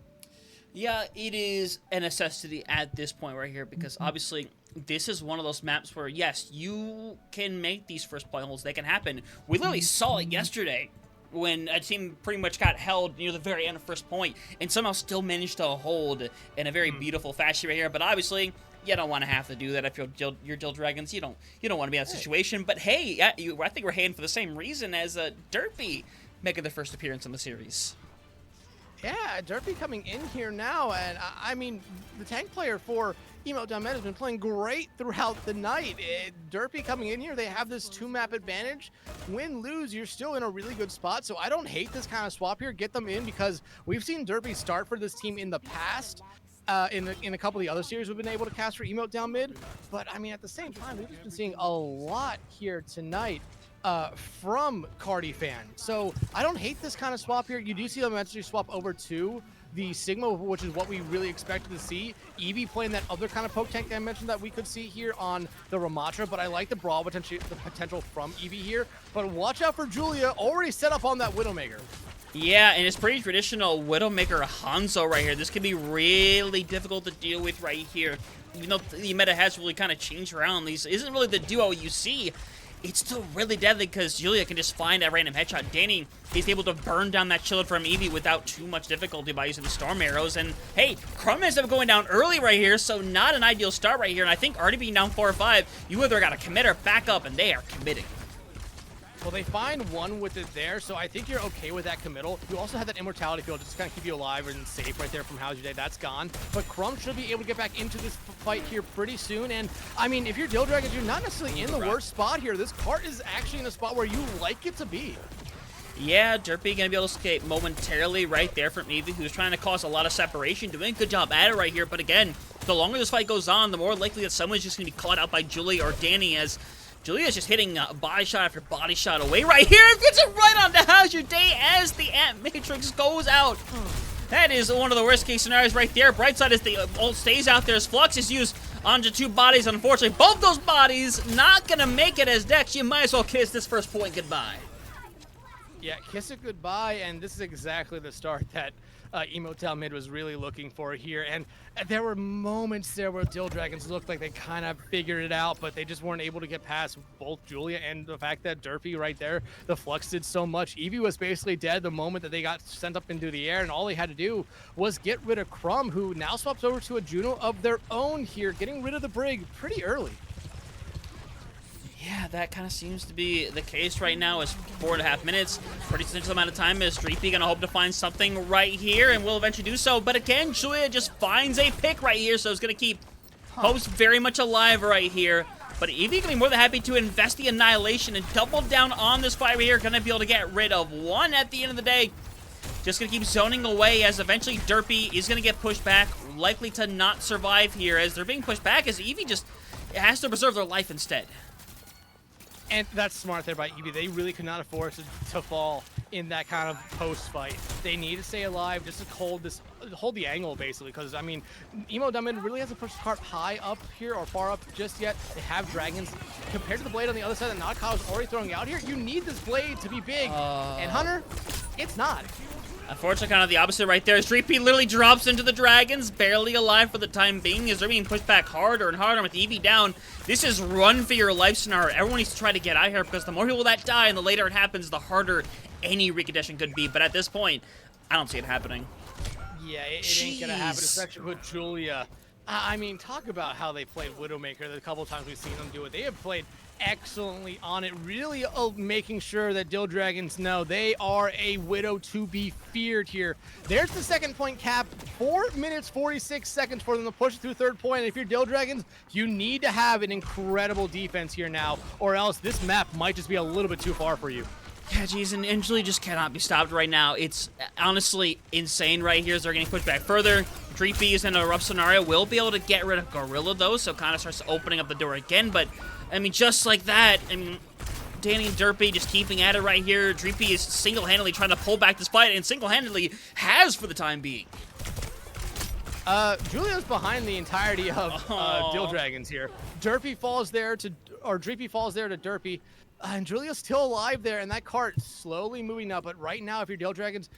Yeah, it is a necessity at this point right here because obviously this is one of those maps where, yes, you can make these first point holes. They can happen. We literally saw it yesterday when a team pretty much got held near the very end of first point and somehow still managed to hold in a very beautiful fashion right here. But obviously, you don't want to have to do that if you're Dhill Dragons. You don't want to be in that situation. But hey, I think we're heading for the same reason as Derpy making their first appearance in the series. Yeah, Derpy coming in here now, and I mean, the tank player for Emote has been playing great throughout the night. Derpy coming in here, they have this 2-map advantage. Win, lose, you're still in a really good spot, so I don't hate this kind of swap here. Get them in because we've seen Derpy start for this team in the past. In a couple of the other series we've been able to cast for Emote down mid, but I mean, at the same time, we've just been seeing a lot here tonight from Cardi Fan. So I don't hate this kind of swap here. You do see them eventually swap over to the Sigma, which is what we really expected to see. Eevee playing that other kind of poke tank that I mentioned that we could see here on the Ramatra, but I like the brawl potential from Eevee here. But watch out for Julia, already set up on that Widowmaker. Yeah, and it's pretty traditional Widowmaker Hanzo right here. This can be really difficult to deal with right here. Even though the meta has really kind of changed around, these isn't really the duo you see. It's still really deadly because Julia can just find a random headshot. Danny is able to burn down that shield from Eevee without too much difficulty by using the storm arrows. And hey, Crumb ends up going down early right here, so not an ideal start right here. And I think already being down 4 or 5, you either got to commit or back up, and they are committing. Well, they find one with it there, so I think you're okay with that committal. You also have that immortality field just to kind of keep you alive and safe right there from How's Your Day. That's gone. But Crumb should be able to get back into this fight here pretty soon. And, I mean, if you're Dhill Dragons, you're not necessarily in the worst spot here. This cart is actually in a spot where you like it to be. Yeah, Derpy gonna be able to escape momentarily right there from Eevee, who's trying to cause a lot of separation. Doing a good job at it right here. But again, the longer this fight goes on, the more likely that someone's just gonna be caught out by Julie or Danny, as Julia's just hitting body shot after body shot away right here. Gets it right on to How's Your Day as the Ant Matrix goes out. That is one of the worst case scenarios right there. Bright side is the ult stays out there as Flux is used onto 2 bodies. Unfortunately, both those bodies not gonna make it as Dex. You might as well kiss this first point goodbye. Yeah, kiss it goodbye, and this is exactly the start that Emote mid was really looking for here. And there were moments there where Dhill Dragons looked like they kind of figured it out, but they just weren't able to get past both Julia and the fact that Derpy right there, the Flux did so much. Eevee was basically dead the moment that they got sent up into the air, and all they had to do was get rid of Crumb, who now swaps over to a Juno of their own here, getting rid of the Brig pretty early. Yeah, that kind of seems to be the case right now. Is 4.5 minutes. Pretty substantial amount of time. Is Dreepy going to hope to find something right here, and will eventually do so. But again, Julia just finds a pick right here, so it's going to keep hopes very much alive right here. But Eevee going to be more than happy to invest the Annihilation and double down on this fight right here. Going to be able to get rid of one at the end of the day. Just going to keep zoning away as eventually Derpy is going to get pushed back. Likely to not survive here as they're being pushed back, as Eevee just has to preserve their life instead. And that's smart there by Eevee. They really could not afford to fall in that kind of post fight. They need to stay alive just to hold the angle basically, because I mean, Emote really hasn't pushed the cart high up here or far up just yet. They have dragons compared to the blade on the other side that Naka's already throwing out here. You need this blade to be big, and Hunter, it's not. Unfortunately, kind of the opposite right there. As Dreepy literally drops into the dragons, barely alive for the time being, as they're being pushed back harder and harder with Eevee down. This is run for your life scenario. Everyone needs to try to get out of here, because the more people that die and the later it happens, the harder any recondition could be. But at this point, I don't see it happening. Yeah, it ain't gonna happen, especially with Julia. I mean, talk about how they played Widowmaker the couple times we've seen them do it. They have played excellently on it, really making sure that Dhill Dragons know they are a Widow to be feared here. There's the second point cap, 4 minutes 46 seconds for them to push it through third point. And if you're Dhill Dragons, you need to have an incredible defense here now, or else this map might just be a little bit too far for you. Yeah, geez, and Julie just cannot be stopped right now. It's honestly insane right here as they're getting pushed back further. Dreepy is in a rough scenario. Will be able to get rid of Gorilla, though, so kind of starts opening up the door again. But, I mean, just like that, I mean, Danny and Derpy just keeping at it right here. Dreepy is single-handedly trying to pull back this fight, and single-handedly has for the time being. Julia's behind the entirety of Dhill Dragons here. Dreepy falls there to Derpy. And Julia's still alive there, and that cart slowly moving up. But right now, if you're Dhill Dragons,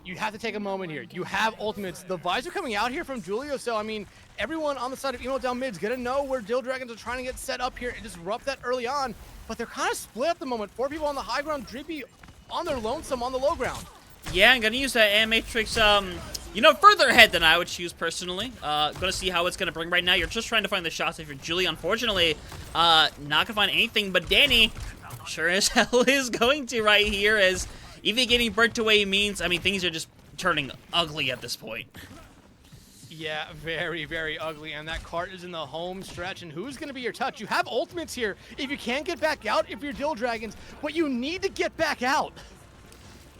you have to take a moment here. You have ultimates. The visor coming out here from Julia, so I mean, everyone on the side of Emote down mid's gonna know where Dhill Dragons are trying to get set up here and disrupt that early on. But they're kind of split at the moment. 4 people on the high ground, Dreepy on their lonesome on the low ground. Yeah, I'm gonna use that Animatrix, you know, further ahead than I would choose personally. Gonna see how it's gonna bring right now. You're just trying to find the shots if you're Julie. Unfortunately, not gonna find anything, but Danny sure as hell is going to right here, as even getting burnt away means, I mean, things are just turning ugly at this point. Yeah, very, very ugly, and that cart is in the home stretch, and who's going to be your touch? You have ultimates here if you can't get back out if you're Dhill Dragons, but you need to get back out.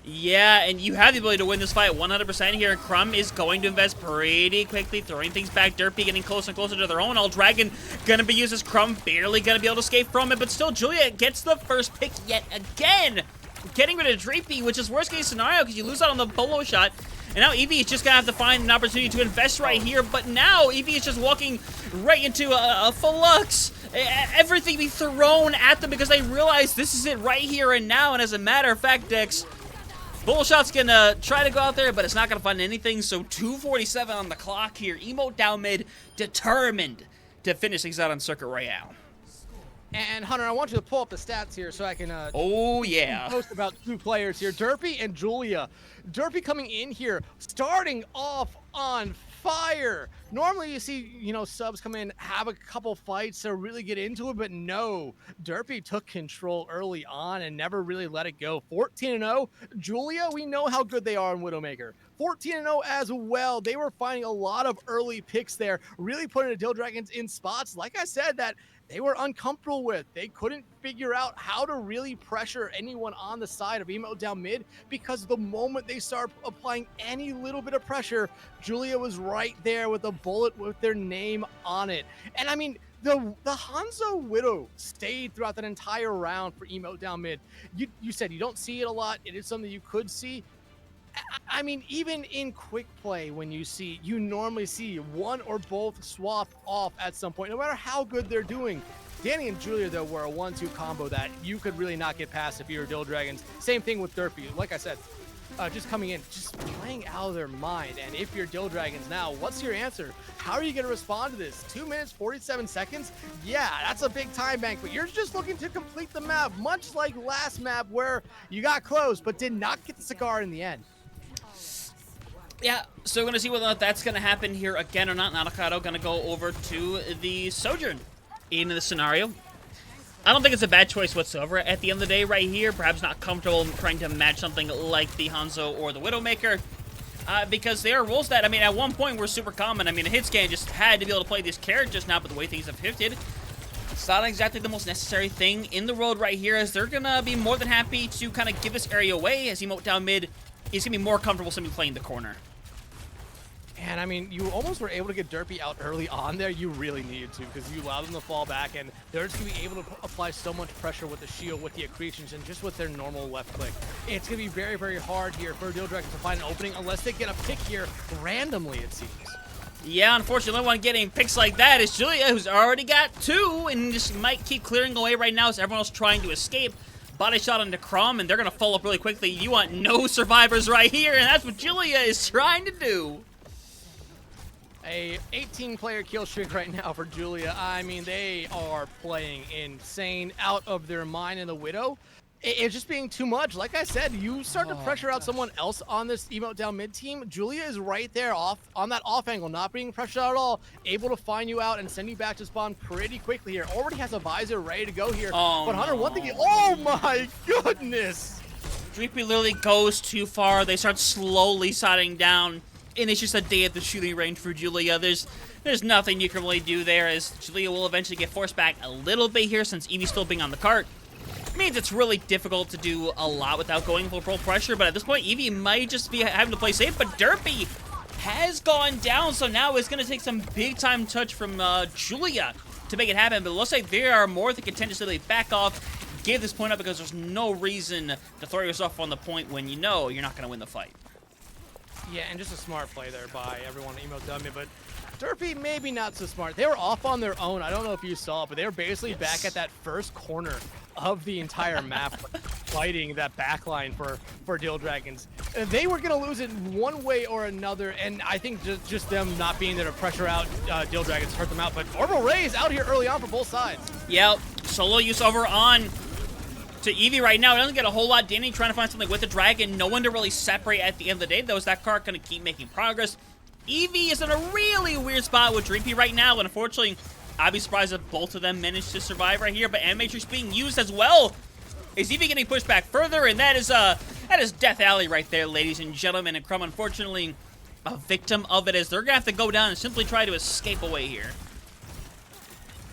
Yeah, and you have the ability to win this fight 100% here. Crumb is going to invest pretty quickly, throwing things back. Derpy getting closer and closer to their own. All Dragon gonna be used as Crumb, barely gonna be able to escape from it, but still Julia gets the first pick yet again. Getting rid of Dreepy, which is worst case scenario because you lose out on the polo shot. And now Eevee is just gonna have to find an opportunity to invest right here, but now Eevee is just walking right into a flux. Everything be thrown at them because they realize this is it right here and now, and as a matter of fact, Dex, Bullshot's gonna try to go out there, but it's not gonna find anything, so 2:47 on the clock here. Emote down mid, determined to finish things out on Circuit Royale. And Hunter, I want you to pull up the stats here so I can oh yeah, post about 2 players here, Derpy and Julia. Derpy coming in here, starting off on fire. Normally you see, you know, subs come in, have a couple fights to really get into it, but no. Derpy took control early on and never really let it go. 14-0. Julia, we know how good they are in Widowmaker. 14-0 as well. They were finding a lot of early picks there, really putting the Dhill Dragons in spots, like I said, that they were uncomfortable with. They couldn't figure out how to really pressure anyone on the side of Emote down mid, because the moment they start applying any little bit of pressure, Julia was right there with a bullet with their name on it. And I mean, the Hanzo Widow stayed throughout that entire round for Emote down mid. You said you don't see it a lot. It is something you could see. I mean, even in quick play, when you normally see one or both swap off at some point, no matter how good they're doing. Danny and Julia, though, were a 1-2 combo that you could really not get past if you were Dhill Dragons. Same thing with Derpy. Like I said, just coming in, just playing out of their mind. And if you're Dhill Dragons now, what's your answer? How are you going to respond to this? 2 minutes, 47 seconds? Yeah, that's a big time bank, but you're just looking to complete the map, much like last map where you got close, but did not get the cigar in the end. Yeah, so we're going to see whether or not that's going to happen here again or not. Nanakado going to go over to the Sojourn in the scenario. I don't think it's a bad choice whatsoever at the end of the day right here. Perhaps not comfortable trying to match something like the Hanzo or the Widowmaker. Because they are roles that, I mean, at one point were super common. I mean, a hit scan just had to be able to play these characters now, but the way things have shifted, it's not exactly the most necessary thing in the world right here, as they're going to be more than happy to kind of give this area away, as Emote down mid is going to be more comfortable simply playing the corner. And I mean, you almost were able to get Derpy out early on there. You really needed to, because you allowed them to fall back, and they're just going to be able to apply so much pressure with the shield, with the accretions, and just with their normal left click. It's going to be very, very hard here for Dhill Dragons to find an opening unless they get a pick here randomly, it seems. Yeah, unfortunately, the only one getting picks like that is Julia, who's already got 2, and just might keep clearing away right now as everyone else trying to escape. Body shot onto Crumb, and they're going to fall up really quickly. You want no survivors right here, and that's what Julia is trying to do. A 18-player kill streak right now for Julia. I mean, they are playing insane, out of their mind in the Widow. It's just being too much. Like I said, you start to pressure out someone else on this Emote down mid team. Julia is right there off on that off angle, not being pressured out at all, able to find you out and send you back to spawn pretty quickly here. Already has a visor ready to go here. But Hunter, one thing, oh my goodness! Dreepy literally goes too far. They start slowly sliding down. And it's just a day at the shooting range for Julia. There's nothing you can really do there, as Julia will eventually get forced back a little bit here since Eevee's still being on the cart. It means it's really difficult to do a lot without going full pro pressure, but at this point, Eevee might just be having to play safe, but Derpy has gone down, so now it's going to take some big-time touch from Julia to make it happen, but it looks like they are more than content to simply back off, give this point up, because there's no reason to throw yourself on the point when you know you're not going to win the fight. Yeah, and just a smart play there by everyone at Emote down mid, but Derpy maybe not so smart. They were off on their own. I don't know if you saw it, but they were basically back at that first corner of the entire map fighting that backline for Dhill Dragons. They were going to lose it one way or another, and I think just them not being there to pressure out Dhill Dragons hurt them out, but Orbital Ray is out here early on for both sides. Yeah, solo use over on to Eevee right now. It doesn't get a whole lot. Danny trying to find something with the dragon. No one to really separate at the end of the day, though, is that card going to keep making progress. Eevee is in a really weird spot with Dreepy right now, and unfortunately, I'd be surprised if both of them managed to survive right here, but Animatrix being used as well. Is Eevee getting pushed back further? And that is Death Alley right there, ladies and gentlemen, and Crumb, unfortunately, a victim of it, as they're going to have to go down and simply try to escape away here.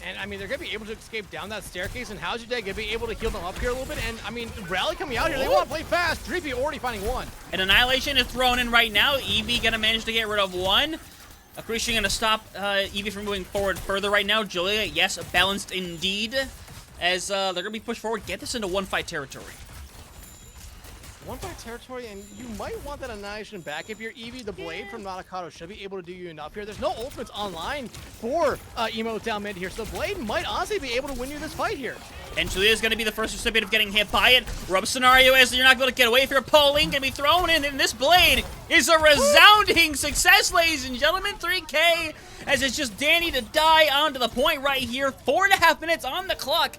And, I mean, they're going to be able to escape down that staircase, and how's your day going to be able to heal them up here a little bit? And, I mean, Rally coming out here, they want to play fast. Dreepy already finding one. An Annihilation is thrown in right now. Eevee going to manage to get rid of one. Accretion going to stop Eevee from moving forward further right now. Julia, yes, balanced indeed, as they're going to be pushed forward. Get this into one-fight territory. One-fight territory, and you might want that Annihilation back if you're Eevee. The Blade from Nanakato should be able to do you enough here. There's no ultimates online for Emote down mid here, so the Blade might honestly be able to win you this fight here. And Julia is going to be the first recipient of getting hit by it. Rub scenario as you're not going to get away if you're Pauline going to be thrown in, and this Blade is a resounding success, ladies and gentlemen. 3K, as it's just Danny to die onto the point right here. 4.5 minutes on the clock.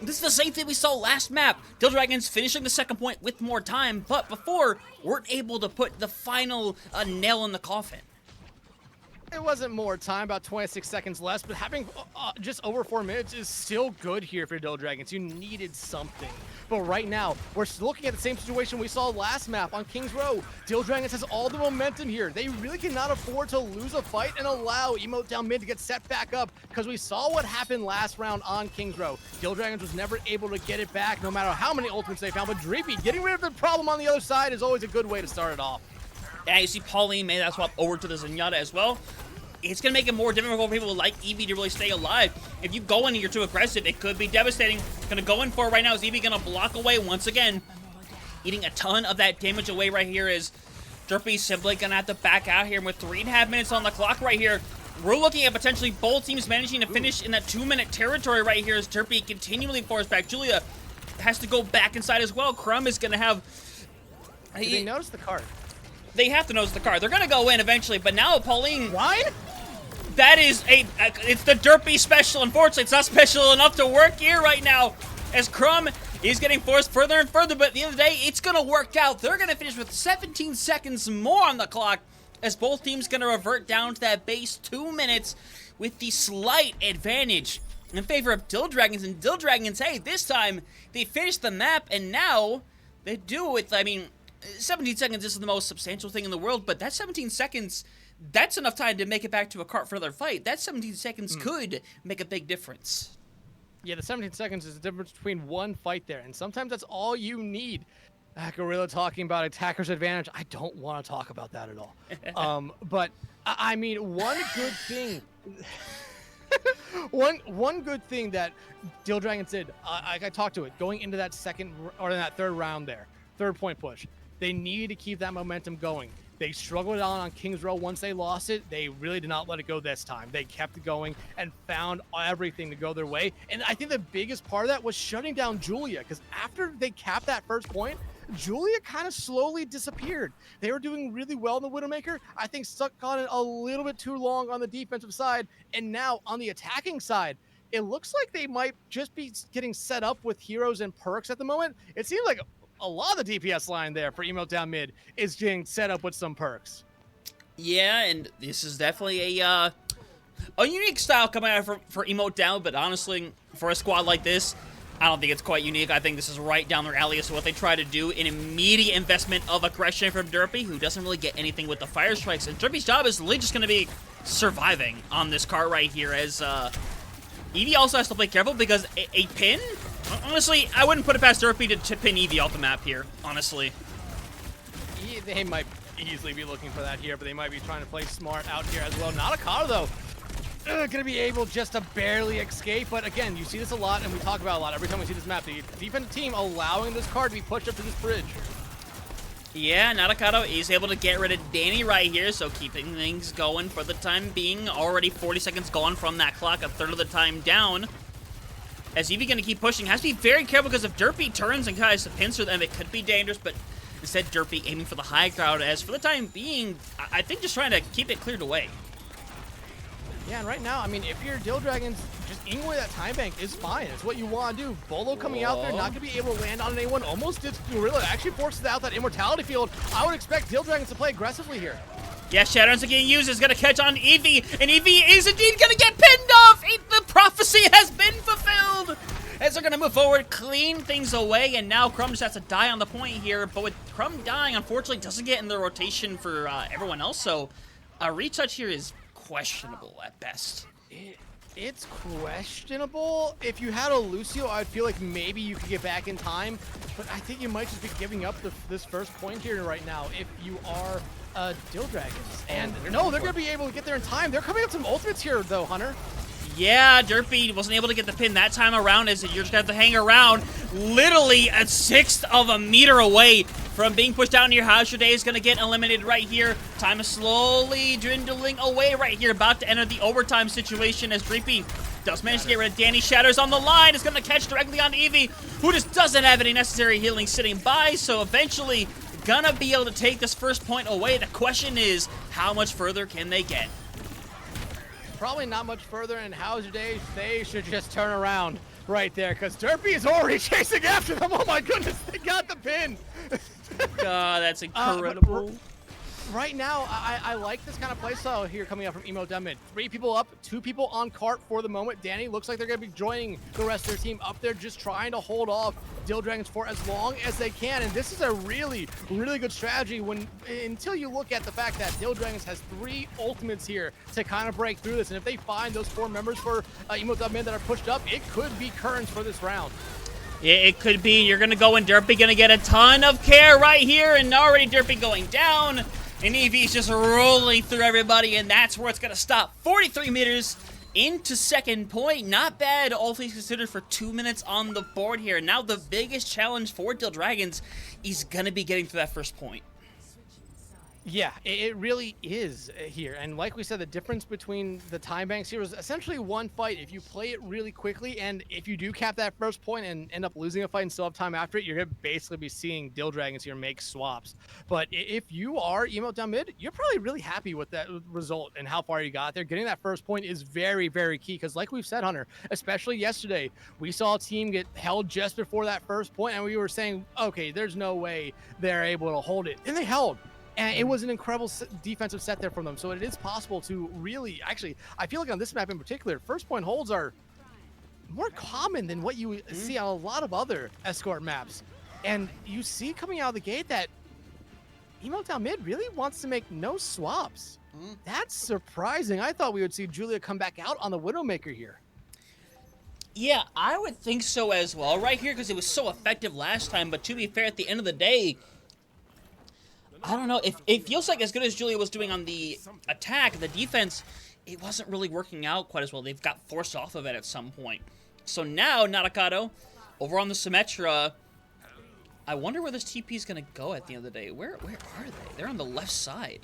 This is the same thing we saw last map. Dhill Dragons finishing the second point with more time, but before, weren't able to put the final nail in the coffin. It wasn't more time, about 26 seconds less, but having just over 4 minutes is still good here for Dhill Dragons. You needed something. But right now, we're looking at the same situation we saw last map on King's Row. Dhill Dragons has all the momentum here. They really cannot afford to lose a fight and allow Emote down mid to get set back up, because we saw what happened last round on King's Row. Dhill Dragons was never able to get it back, no matter how many ultimates they found. But Dreepy getting rid of the problem on the other side is always a good way to start it off. Yeah, you see Pauline made that swap over to the Zenyatta as well. It's going to make it more difficult for people like Eevee to really stay alive. If you go in and you're too aggressive, it could be devastating. Going to go in for it right now. Is Eevee going to block away once again? Eating a ton of that damage away right here is Derpy simply going to have to back out here with 3.5 minutes on the clock right here. We're looking at potentially both teams managing to finish in that 2-minute territory right here as Derpy continually forced back. Julia has to go back inside as well. Crumb is going to have... Did they notice the card? They have to notice the card. They're going to go in eventually, but now Pauline... Wine? That is it's the Derpy special. Unfortunately, it's not special enough to work here right now, as Crumb is getting forced further and further, but at the end of the day, it's going to work out. They're going to finish with 17 seconds more on the clock, as both teams going to revert down to that base 2 minutes with the slight advantage in favor of Dhill Dragons. And Dhill Dragons, hey, this time, they finished the map, and now they do it with, I mean, 17 seconds isn't the most substantial thing in the world, but that 17 seconds... That's enough time to make it back to a cart for their fight. That 17 seconds could make a big difference. Yeah, the 17 seconds is the difference between one fight there, and sometimes that's all you need. Gorilla talking about attacker's advantage. I don't want to talk about that at all. But, I mean, one good thing... one good thing that Dhill Dragons did, I talked to it, going into that second, or that third round there, third point push, they need to keep that momentum going. They struggled on King's Row once they lost it. They really did not let it go this time. They kept it going and found everything to go their way. And I think the biggest part of that was shutting down Julia, because after they capped that first point, Julia kind of slowly disappeared. They were doing really well in the Widowmaker. I think stuck on it a little bit too long on the defensive side. And now on the attacking side, it looks like they might just be getting set up with heroes and perks at the moment. It seems like a lot of the DPS line there for Emote down mid is getting set up with some perks. Yeah, and this is definitely a unique style coming out for Emote down, but honestly, for a squad like this, I don't think it's quite unique. I think this is right down their alley as to what they try to do. An immediate investment of aggression from Derpy, who doesn't really get anything with the fire strikes. And Derpy's job is literally just going to be surviving on this cart right here, as Eevee also has to play careful because a pin... Honestly, I wouldn't put it past Derpy to pin Eevee off the map here, honestly. They might easily be looking for that here, but they might be trying to play smart out here as well. Nanakato, though, gonna be able just to barely escape. But again, you see this a lot, and we talk about a lot every time we see this map. The defensive team allowing this card to be pushed up to this bridge. Yeah, Nadakato is able to get rid of Danny right here, so keeping things going for the time being. Already 40 seconds gone from that clock, a third of the time down. As Eevee gonna keep pushing, has to be very careful because if Derpy turns and tries to pincer them, it could be dangerous, but instead Derpy aiming for the high ground, as for the time being, I think just trying to keep it cleared away. Yeah, and right now, I mean, if you're Dhill Dragons, just eating away that time bank is fine. It's what you want to do. Bolo coming out there, not going to be able to land on anyone. Almost did Gorilla. Actually forces out that Immortality field. I would expect Dhill Dragons to play aggressively here. Yeah, Shadow's getting used. Is going to catch on Eevee, and Eevee is indeed going to get pinned off. The prophecy has been fulfilled. As they're going to move forward, clean things away, and now Crumb just has to die on the point here. But with Crumb dying, unfortunately, doesn't get in the rotation for everyone else. So a retouch here is questionable at best. It's questionable. If you had a Lucio, I'd feel like maybe you could get back in time, but I think you might just be giving up this first point here right now if you are Dhill Dragons. And no, they're going to be able to get there in time. They're coming up some ultimates here, though, Hunter. Yeah, Derpy wasn't able to get the pin that time around, as you're just going to have to hang around literally a sixth of a meter away from being pushed down here. How's your day is going to get eliminated right here. Time is slowly dwindling away right here. About to enter the overtime situation as Derpy does manage to get rid of Danny. Shatters on the line. Is going to catch directly on Eevee, who just doesn't have any necessary healing sitting by. So eventually gonna be able to take this first point away. The question is, how much further can they get? Probably not much further, and how's your day? They should just turn around right there, because Derpy is already chasing after them. Oh my goodness, they got the pin. God, that's incredible. Right now, I like this kind of playstyle here coming up from Emote down mid. 3 people up, 2 people on cart for the moment. Danny looks like they're going to be joining the rest of their team up there, just trying to hold off Dhill Dragons for as long as they can. And this is a really, really good strategy until you look at the fact that Dhill Dragons has 3 ultimates here to kind of break through this. And if they find those 4 members for Emote down mid that are pushed up, it could be currents for this round. Yeah, it could be. You're going to go and Derpy going to get a ton of care right here, and already Derpy going down. And Eevee's just rolling through everybody, and that's where it's going to stop. 43 meters into second point. Not bad, all things considered, for 2 minutes on the board here. Now the biggest challenge for Dhill Dragons is going to be getting to that first point. Yeah, it really is here. And like we said, the difference between the time banks here is essentially one fight. If you play it really quickly, and if you do cap that first point and end up losing a fight and still have time after it, you're going to basically be seeing Dhill Dragons here make swaps. But if you are Emote down mid, you're probably really happy with that result and how far you got there. Getting that first point is very, very key, because like we've said, Hunter, especially yesterday, we saw a team get held just before that first point, and we were saying, okay, there's no way they're able to hold it. And they held. And it was an incredible defensive set there from them. So it is possible to really, actually, I feel like on this map in particular, first point holds are more common than what you see on a lot of other escort maps. And you see coming out of the gate that Emote down mid really wants to make no swaps. That's surprising. I thought we would see Julia come back out on the Widowmaker here. Yeah, I would think so as well right here, because it was so effective last time. But to be fair, at the end of the day, I don't know, if it feels like as good as Julia was doing on the attack, the defense, it wasn't really working out quite as well. They've got forced off of it at some point. So now, Nadakato, over on the Symmetra, I wonder where this TP is going to go at the end of the day. Where are they? They're on the left side.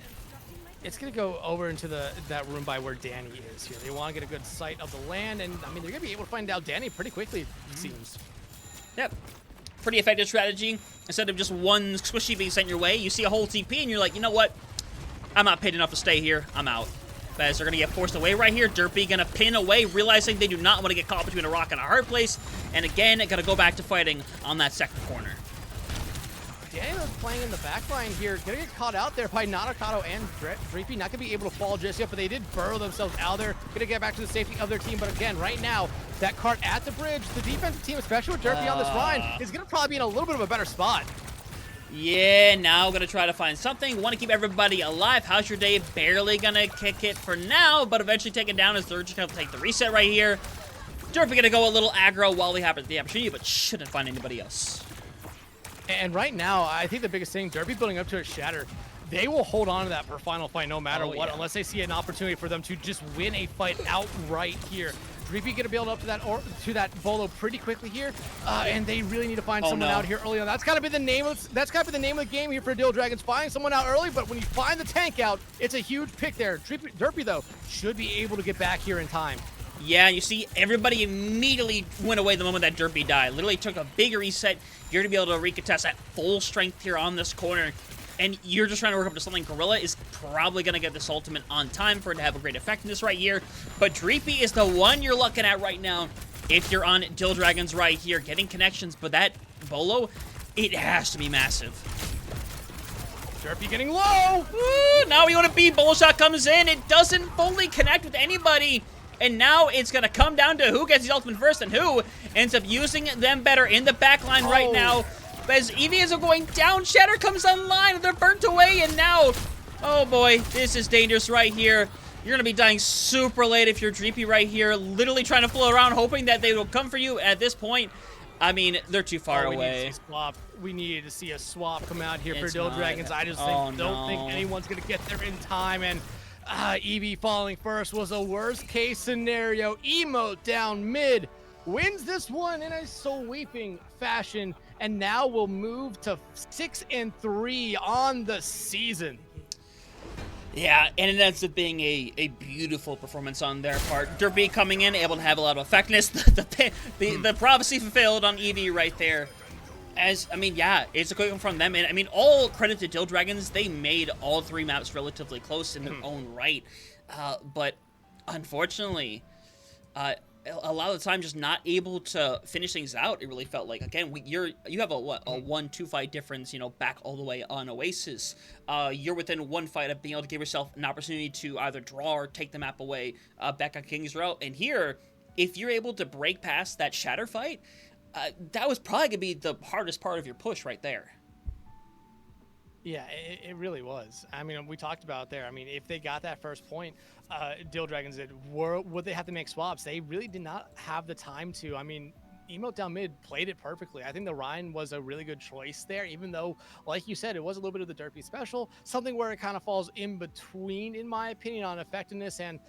It's going to go over into that room by where Danny is here. They want to get a good sight of the land, and I mean, they're going to be able to find out Danny pretty quickly, it seems. Yep. Pretty effective strategy. Instead of just one squishy being sent your way, you see a whole TP and you're like, you know what? I'm not paid enough to stay here. I'm out. As they're going to get forced away right here. Derpy going to pin away, realizing they do not want to get caught between a rock and a hard place. And again, going to go back to fighting on that second corner. Daniel's playing in the backline here. Gonna get caught out there by Nadakato and Dreepy. Not gonna be able to fall just yet, but they did burrow themselves out there. Gonna get back to the safety of their team. But again, right now, that cart at the bridge, the defensive team, especially with Derpy on this line, is gonna probably be in a little bit of a better spot. Yeah, now gonna try to find something. Want to keep everybody alive. How's your day? Barely gonna kick it for now, but eventually take it down as they're just gonna take the reset right here. Derpy gonna go a little aggro while we have the opportunity, but shouldn't find anybody else. And right now, I think the biggest thing, Derpy building up to a shatter, they will hold on to that for final fight no matter what, unless they see an opportunity for them to just win a fight outright here. Dreepy gonna build up to that Bolo pretty quickly here, and they really need to find someone no. out here early on. That's gotta be the name of the name of the game here for Dhill Dragons. Find someone out early, but when you find the tank out, it's a huge pick there. Derpy though should be able to get back here in time. Yeah, you see, everybody immediately went away the moment that Derpy died. Literally took a big reset. You're going to be able to recontest at full strength here on this corner. And you're just trying to work up to something. Gorilla is probably going to get this ultimate on time for it to have a great effectiveness right here. But Dreepy is the one you're looking at right now if you're on Dhill Dragons right here. Getting connections, but that Bolo, it has to be massive. Derpy getting low. Ooh, now we want to beat. Bolo shot comes in. It doesn't fully connect with anybody. And now it's going to come down to who gets the ultimate first and who ends up using them better in the backline right now. As Eevee is going down, Shatter comes online, they're burnt away, and now, oh boy, this is dangerous right here. You're going to be dying super late if you're Dreepy right here, literally trying to float around, hoping that they will come for you. At this point, I mean, they're too far away. We needed to see a swap come out here for It's Dhill not. Dragons. I just don't think anyone's going to get there in time, and Eevee falling first was a worst case scenario. Emote down mid wins this one in a sweeping fashion, and now we'll move to 6-3 on the season. Yeah, and it ends up being a beautiful performance on their part. Derpy coming in, able to have a lot of effectiveness. The prophecy fulfilled on Eevee right there. I mean, yeah, it's a quick one from them. And I mean, all credit to Dhill Dragons. They made all 3 maps relatively close in their own right. But unfortunately, a lot of the time just not able to finish things out. It really felt like, again, you have a 1-2 fight difference, you know, back all the way on Oasis. You're within 1 fight of being able to give yourself an opportunity to either draw or take the map away back on King's Row. And here, if you're able to break past that Shatter fight, that was probably gonna be the hardest part of your push right there. Yeah, it really was. I mean, we talked about there. I mean, if they got that first point, Dhill Dragons would they have to make swaps? They really did not have the time to. I mean, Emote down mid played it perfectly. I think the Ryan was a really good choice there, even though, like you said, it was a little bit of the Derpy special, something where it kind of falls in between, in my opinion, on effectiveness and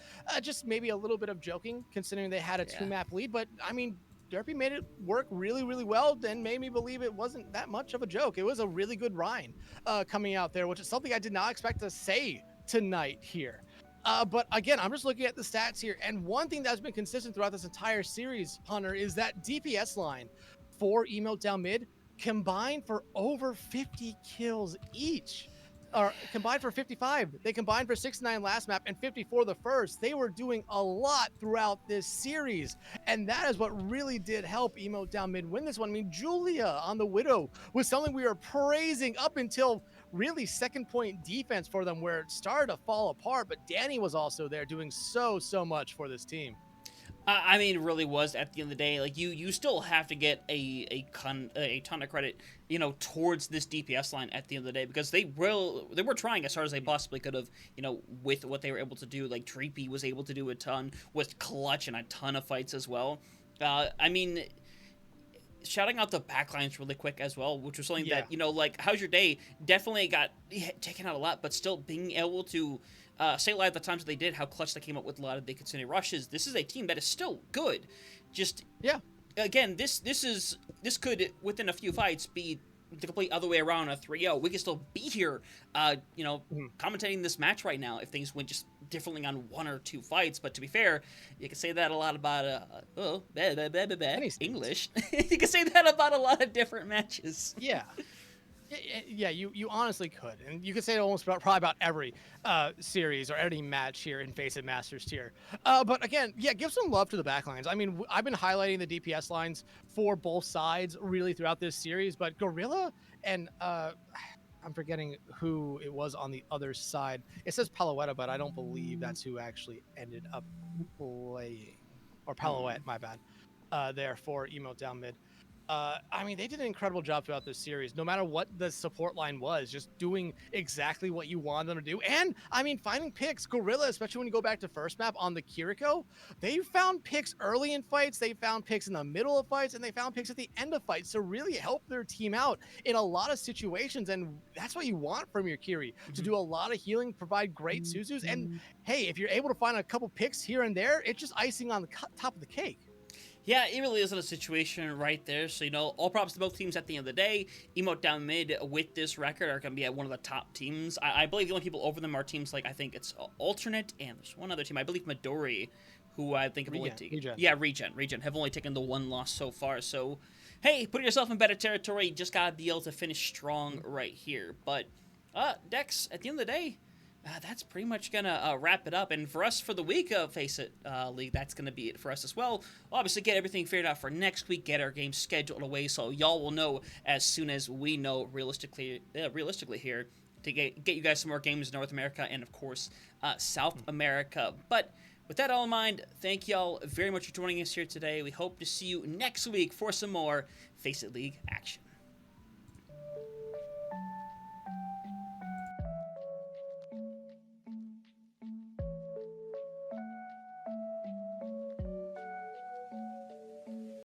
just maybe a little bit of joking, considering they had a 2-map lead. But I mean, Derpy made it work really, really well and made me believe it wasn't that much of a joke. It was a really good Rhine coming out there, which is something I did not expect to say tonight here. But again, I'm just looking at the stats here. And one thing that's been consistent throughout this entire series, Hunter, is that DPS line for Emote down mid combined for over 50 kills each. Or combined for 55. They combined for 69 last map and 54 the first. They were doing a lot throughout this series, and that is what really did help Emote down mid win this one. I mean, Julia on the Widow was something we were praising up until really 2nd point defense for them, where it started to fall apart. But Danny was also there doing so much for this team. I mean, it really was at the end of the day. Like, you still have to get a ton of credit, you know, towards this DPS line at the end of the day, because they were trying as hard as they possibly could have, you know, with what they were able to do. Like, Dreepy was able to do a ton, was clutch in a ton of fights as well. I mean, shouting out the backlines really quick as well, which was something that, you know, like, how's your day? Definitely got taken out a lot, but still being able to say live the times that they did, how clutch they came up with a lot of the consistent rushes. This is a team that is still good. Just, again, this could, within a few fights, be the complete other way around, a 3-0. We could still be here, you know, commentating this match right now if things went just differently on 1 or 2 fights. But to be fair, you can say that a lot about English. You can say that about a lot of different matches. Yeah, you honestly could, and you could say it almost probably about every series or any match here in FaceIt Masters tier. But again, give some love to the backlines. I mean, I've been highlighting the DPS lines for both sides really throughout this series, but Gorilla and I'm forgetting who it was on the other side. It says Palouetta, but I don't believe that's who actually ended up playing, or Palouette, my bad. There for Emote down mid. I mean, they did an incredible job throughout this series. No matter what the support line was, just doing exactly what you wanted them to do. And I mean, finding picks, Gorilla, especially when you go back to first map on the Kiriko, they found picks early in fights, they found picks in the middle of fights, and they found picks at the end of fights to really help their team out in a lot of situations. And that's what you want from your Kiri, to do a lot of healing, provide great Suzus. And hey, if you're able to find a couple picks here and there, it's just icing on the top of the cake. Yeah, it really is a situation right there. So, all props to both teams at the end of the day. Emote down mid with this record are going to be at one of the top teams. I believe the only people over them are teams like, I think it's Alternate, and there's one other team, I believe Midori, who I think have only taken... Yeah, Regen have only taken the one loss so far. So, hey, putting yourself in better territory, you just got to be able to finish strong right here. But, Dex, at the end of the day, that's pretty much gonna wrap it up. And for us, for the week of FaceIt League, that's gonna be it for us as well. Obviously, get everything figured out for next week, get our game scheduled away, so y'all will know as soon as we know realistically here to get you guys some more games in North America and, of course, South America. But with that all in mind, thank y'all very much for joining us here today. We hope to see you next week for some more FaceIt League action.